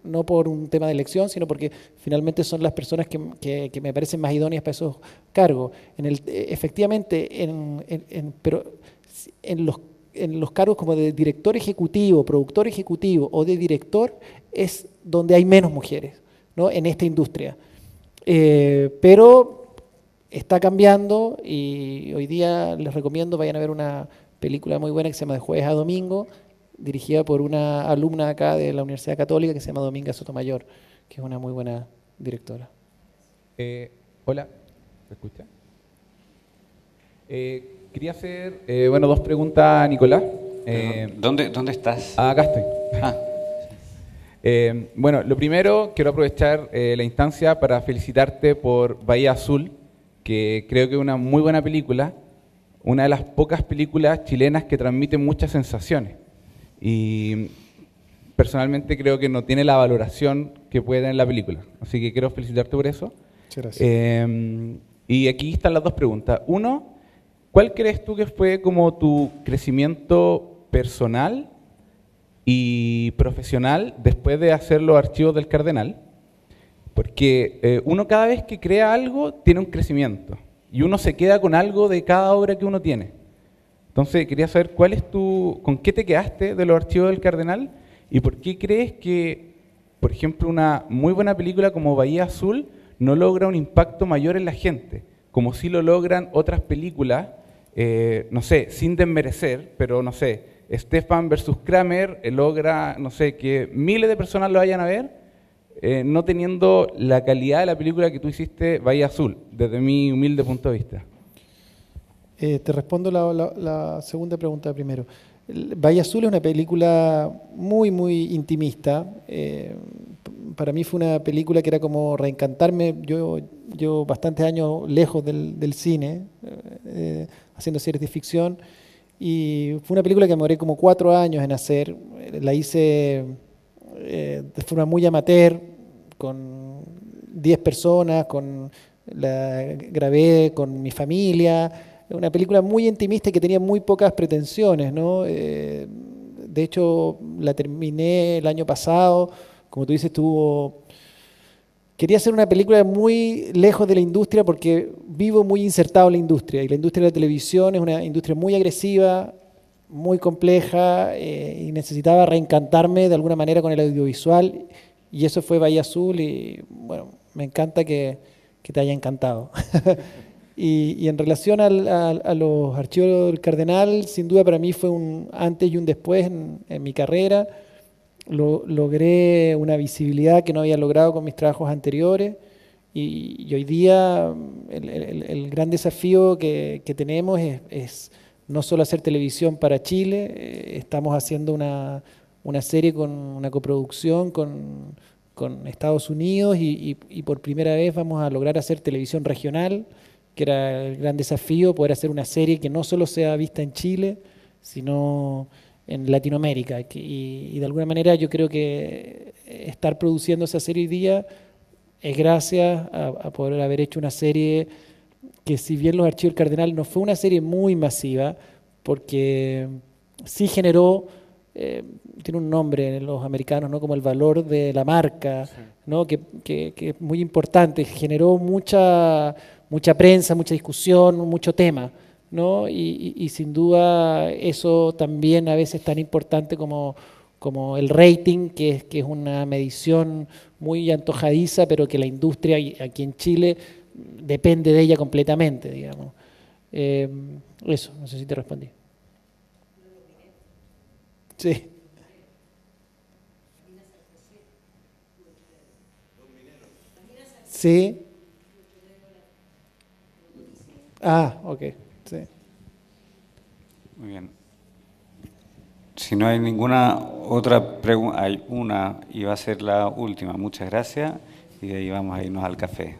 no por un tema de elección, sino porque finalmente son las personas que me parecen más idóneas para esos cargos. Efectivamente, pero en los en los cargos como de director ejecutivo, productor ejecutivo o de director es donde hay menos mujeres, ¿no? En esta industria. Pero está cambiando y hoy día les recomiendo vayan a ver una película muy buena que se llama De Jueves a Domingo, dirigida por una alumna acá de la Universidad Católica que se llama Dominga Sotomayor, que es una muy buena directora. Hola, ¿me escucha? Quería hacer dos preguntas a Nicolás. ¿Dónde estás? Acá estoy. Bueno, lo primero, quiero aprovechar la instancia para felicitarte por Bahía Azul, que creo que es una muy buena película, una de las pocas películas chilenas que transmiten muchas sensaciones. Y personalmente creo que no tiene la valoración que puede tener la película. Así que quiero felicitarte por eso. Muchas gracias. Y aquí están las dos preguntas. Uno, ¿cuál crees tú que fue como tu crecimiento personal y profesional después de hacer los archivos del Cardenal? Porque uno cada vez que crea algo tiene un crecimiento y uno se queda con algo de cada obra que uno tiene. Entonces quería saber con qué te quedaste de los archivos del Cardenal y por qué crees que, por ejemplo, una muy buena película como Bahía Azul no logra un impacto mayor en la gente, como si lo logran otras películas, no sé, sin desmerecer, pero no sé, Stefan versus Kramer logra, no sé, que miles de personas lo vayan a ver, no teniendo la calidad de la película que tú hiciste, Bahía Azul, desde mi humilde punto de vista. Te respondo la segunda pregunta primero. Bahía Azul es una película muy, muy intimista. Para mí fue una película que era como reencantarme. Yo bastantes años lejos del cine, haciendo series de ficción, y fue una película que demoré como 4 años en hacer. La hice de forma muy amateur, con 10 personas, la grabé con mi familia. Una película muy intimista y que tenía muy pocas pretensiones, ¿no? De hecho, la terminé el año pasado. Como tú dices, quería hacer una película muy lejos de la industria porque vivo muy insertado en la industria. Y la industria de la televisión es una industria muy agresiva, muy compleja, y necesitaba reencantarme de alguna manera con el audiovisual. Y eso fue Bahía Azul y, bueno, me encanta que te haya encantado. Y en relación a los archivos del Cardenal, sin duda para mí fue un antes y un después en mi carrera. Logré una visibilidad que no había logrado con mis trabajos anteriores y hoy día el gran desafío que tenemos es no solo hacer televisión para Chile, estamos haciendo una serie con una coproducción con Estados Unidos y por primera vez vamos a lograr hacer televisión regional, que era el gran desafío, poder hacer una serie que no solo sea vista en Chile, sino en Latinoamérica. Y de alguna manera yo creo que estar produciendo esa serie hoy día es gracias a poder haber hecho una serie que, si bien Los Archivos del Cardenal no fue una serie muy masiva, porque sí generó, tiene un nombre en los americanos, ¿no? Como el valor de la marca, sí, ¿no? que es muy importante, generó mucha prensa, mucha discusión, mucho tema, ¿no? Y sin duda eso también a veces es tan importante como el rating, que es una medición muy antojadiza, pero que la industria aquí en Chile depende de ella completamente, digamos. Eso, no sé si te respondí. Sí. Sí. Ok, sí. Muy bien. Si no hay ninguna otra pregunta, hay una y va a ser la última. Muchas gracias y de ahí vamos a irnos al café.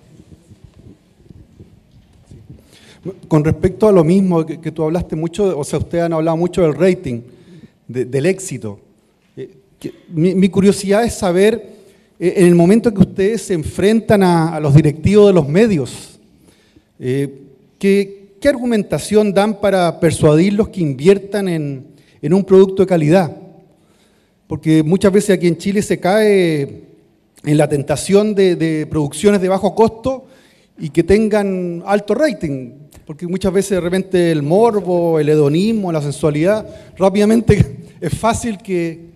Con respecto a lo mismo que tú hablaste mucho, o sea, ustedes han hablado mucho del rating, del éxito. Mi curiosidad es saber, en el momento que ustedes se enfrentan a los directivos de los medios, ¿qué argumentación dan para persuadirlos que inviertan en un producto de calidad? Porque muchas veces aquí en Chile se cae en la tentación de producciones de bajo costo y que tengan alto rating. Porque muchas veces de repente el morbo, el hedonismo, la sensualidad, rápidamente es fácil que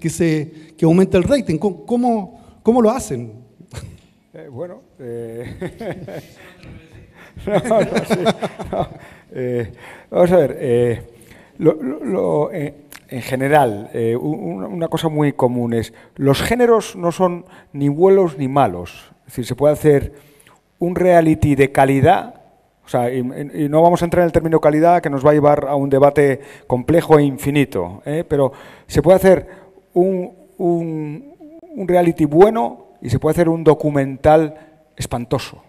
aumente el rating. ¿Cómo lo hacen? Bueno, vamos a ver, en general, una cosa muy común es, los géneros no son ni buenos ni malos, es decir, se puede hacer un reality de calidad. O sea, y no vamos a entrar en el término calidad, que nos va a llevar a un debate complejo e infinito, pero se puede hacer un reality bueno y se puede hacer un documental espantoso.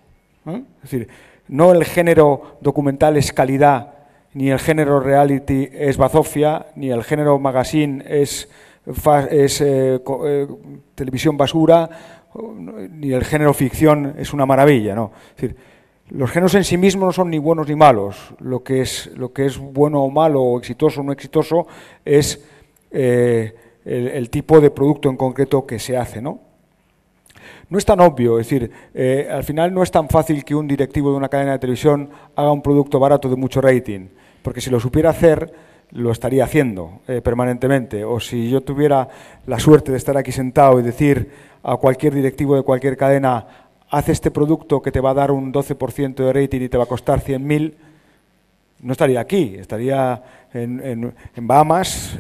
Es decir, no el género documental es calidad, ni el género reality es bazofia, ni el género magazine es televisión basura, ni el género ficción es una maravilla, ¿no? Es decir, los géneros en sí mismos no son ni buenos ni malos. Lo que es bueno o malo, o exitoso o no exitoso, es el tipo de producto en concreto que se hace, ¿no? No es tan obvio, es decir, al final no es tan fácil que un directivo de una cadena de televisión haga un producto barato de mucho rating, porque si lo supiera hacer, lo estaría haciendo permanentemente. O si yo tuviera la suerte de estar aquí sentado y decir a cualquier directivo de cualquier cadena, haz este producto que te va a dar un 12% de rating y te va a costar 100.000, no estaría aquí, estaría en Bahamas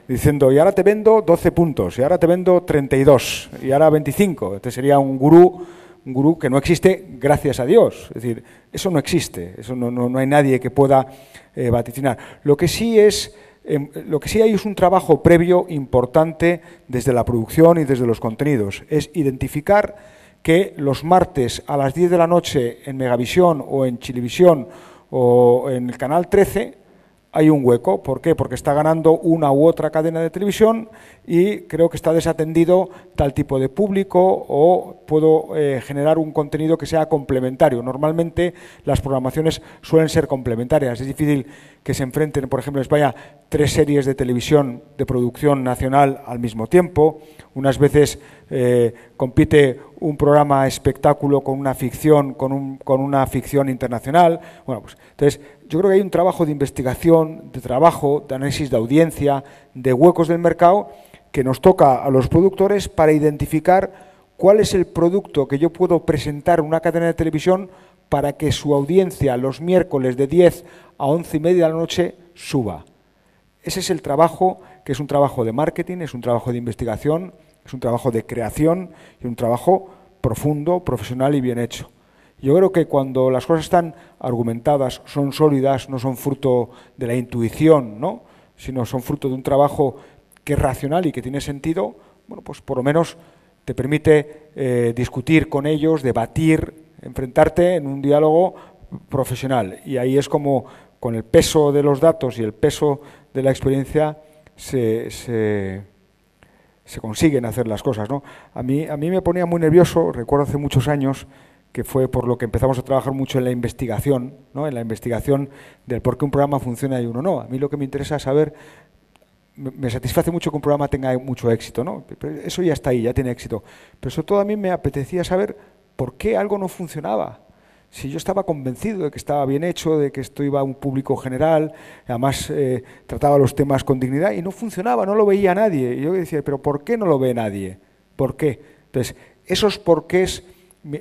diciendo, y ahora te vendo 12 puntos, y ahora te vendo 32, y ahora 25. Este sería un gurú que no existe, gracias a Dios. Es decir, eso no existe, eso no hay nadie que pueda vaticinar. Lo que sí hay es un trabajo previo importante desde la producción y desde los contenidos, es identificar que los martes a las 10 de la noche en Megavisión o en Chilevisión o en el Canal 13 hay un hueco. ¿Por qué? Porque está ganando una u otra cadena de televisión y creo que está desatendido tal tipo de público, o puedo generar un contenido que sea complementario. Normalmente las programaciones suelen ser complementarias. Es difícil que se enfrenten, por ejemplo, en España, 3 series de televisión de producción nacional al mismo tiempo. Unas veces compite un programa espectáculo con una ficción, con una ficción internacional. Bueno, pues entonces yo creo que hay un trabajo de investigación, de trabajo, de análisis de audiencia, de huecos del mercado, que nos toca a los productores para identificar cuál es el producto que yo puedo presentar en una cadena de televisión para que su audiencia los miércoles de 10 a 11:30 de la noche suba. Ese es el trabajo, que es un trabajo de marketing, es un trabajo de investigación, es un trabajo de creación y un trabajo profundo, profesional y bien hecho. Yo creo que cuando las cosas están argumentadas, son sólidas, no son fruto de la intuición, ¿no?, sino son fruto de un trabajo que es racional y que tiene sentido, bueno, pues por lo menos te permite discutir con ellos, debatir, enfrentarte en un diálogo profesional. Y ahí es como, con el peso de los datos y el peso de la experiencia, se consiguen hacer las cosas, ¿no? A mí me ponía muy nervioso, recuerdo hace muchos años, que fue por lo que empezamos a trabajar mucho en la investigación, ¿no?, en la investigación del por qué un programa funciona y uno no. A mí lo que me interesa es saber, me satisface mucho que un programa tenga mucho éxito, ¿no? Pero eso ya está ahí, ya tiene éxito. Pero sobre todo a mí me apetecía saber por qué algo no funcionaba. Si yo estaba convencido de que estaba bien hecho, de que esto iba a un público general, además trataba los temas con dignidad, y no funcionaba, no lo veía nadie. Y yo decía, ¿pero por qué no lo ve nadie? ¿Por qué? Entonces, esos porqués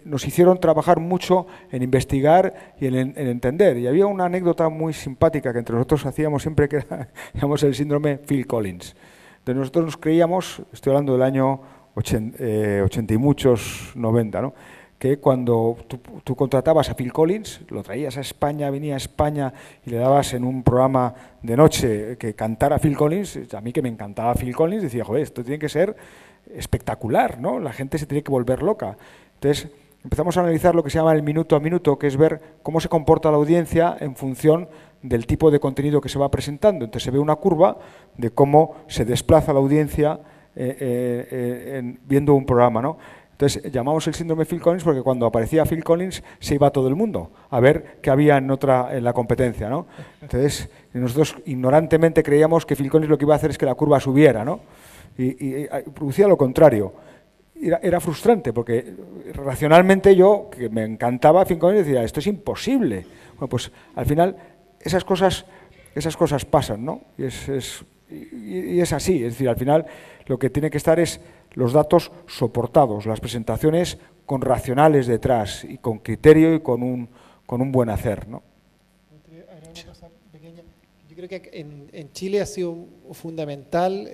nos hicieron trabajar mucho en investigar y en entender. Y había una anécdota muy simpática que entre nosotros hacíamos siempre, que era, digamos, el síndrome Phil Collins. Entonces nosotros nos creíamos, estoy hablando del año 80 y muchos, 90, ¿no?, que cuando tú contratabas a Phil Collins, lo traías a España, venía a España y le dabas en un programa de noche que cantara Phil Collins. A mí, que me encantaba Phil Collins, decía, joder, esto tiene que ser espectacular, ¿no? La gente se tiene que volver loca. Entonces empezamos a analizar lo que se llama el minuto a minuto, que es ver cómo se comporta la audiencia en función del tipo de contenido que se va presentando. Entonces se ve una curva de cómo se desplaza la audiencia viendo un programa, ¿no? Entonces llamamos el síndrome Phil Collins porque cuando aparecía Phil Collins se iba todo el mundo a ver qué había en la competencia, ¿no? Entonces nosotros ignorantemente creíamos que Phil Collins lo que iba a hacer es que la curva subiera, ¿no? Y producía lo contrario. Era frustrante porque racionalmente yo, que me encantaba Phil Collins, decía, esto es imposible. Bueno, pues al final esas cosas pasan, ¿no? Y es así, es decir, al final lo que tiene que estar es los datos soportados, las presentaciones con racionales detrás y con criterio y con un buen hacer, ¿no? Yo creo que en Chile ha sido fundamental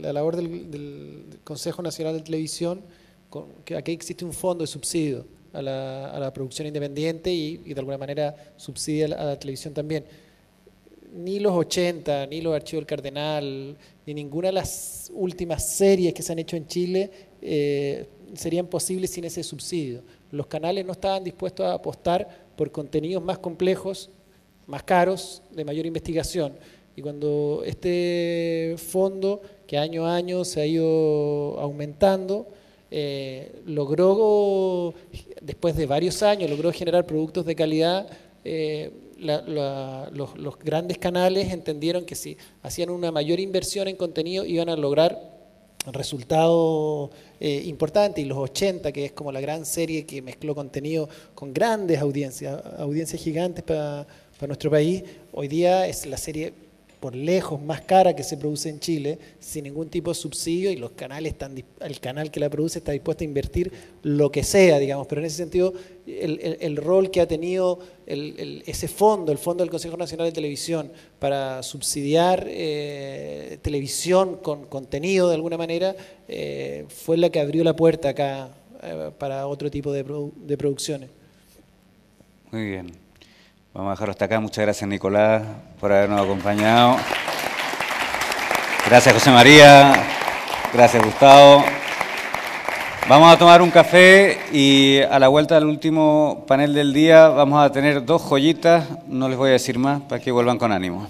la labor del Consejo Nacional de Televisión, que aquí existe un fondo de subsidio a la producción independiente y de alguna manera subsidia a la televisión también. Ni los 80, ni los Archivos del Cardenal, ni ninguna de las últimas series que se han hecho en Chile serían posibles sin ese subsidio. Los canales no estaban dispuestos a apostar por contenidos más complejos, más caros, de mayor investigación. Y cuando este fondo, que año a año se ha ido aumentando, logró, después de varios años, logró generar productos de calidad. Los grandes canales entendieron que si hacían una mayor inversión en contenido iban a lograr resultados importantes. Y los 80, que es como la gran serie que mezcló contenido con grandes audiencias gigantes para nuestro país, hoy día es la serie por lejos más cara que se produce en Chile, sin ningún tipo de subsidio, y los canales el canal que la produce está dispuesto a invertir lo que sea, digamos. Pero en ese sentido, el rol que ha tenido ese fondo, el Fondo del Consejo Nacional de Televisión, para subsidiar televisión con contenido de alguna manera, fue la que abrió la puerta acá para otro tipo de producciones. Muy bien. Vamos a dejarlo hasta acá. Muchas gracias, Nicolás, por habernos acompañado. Gracias, José María. Gracias, Gustavo. Vamos a tomar un café y a la vuelta del último panel del día vamos a tener 2 joyitas. No les voy a decir más para que vuelvan con ánimo.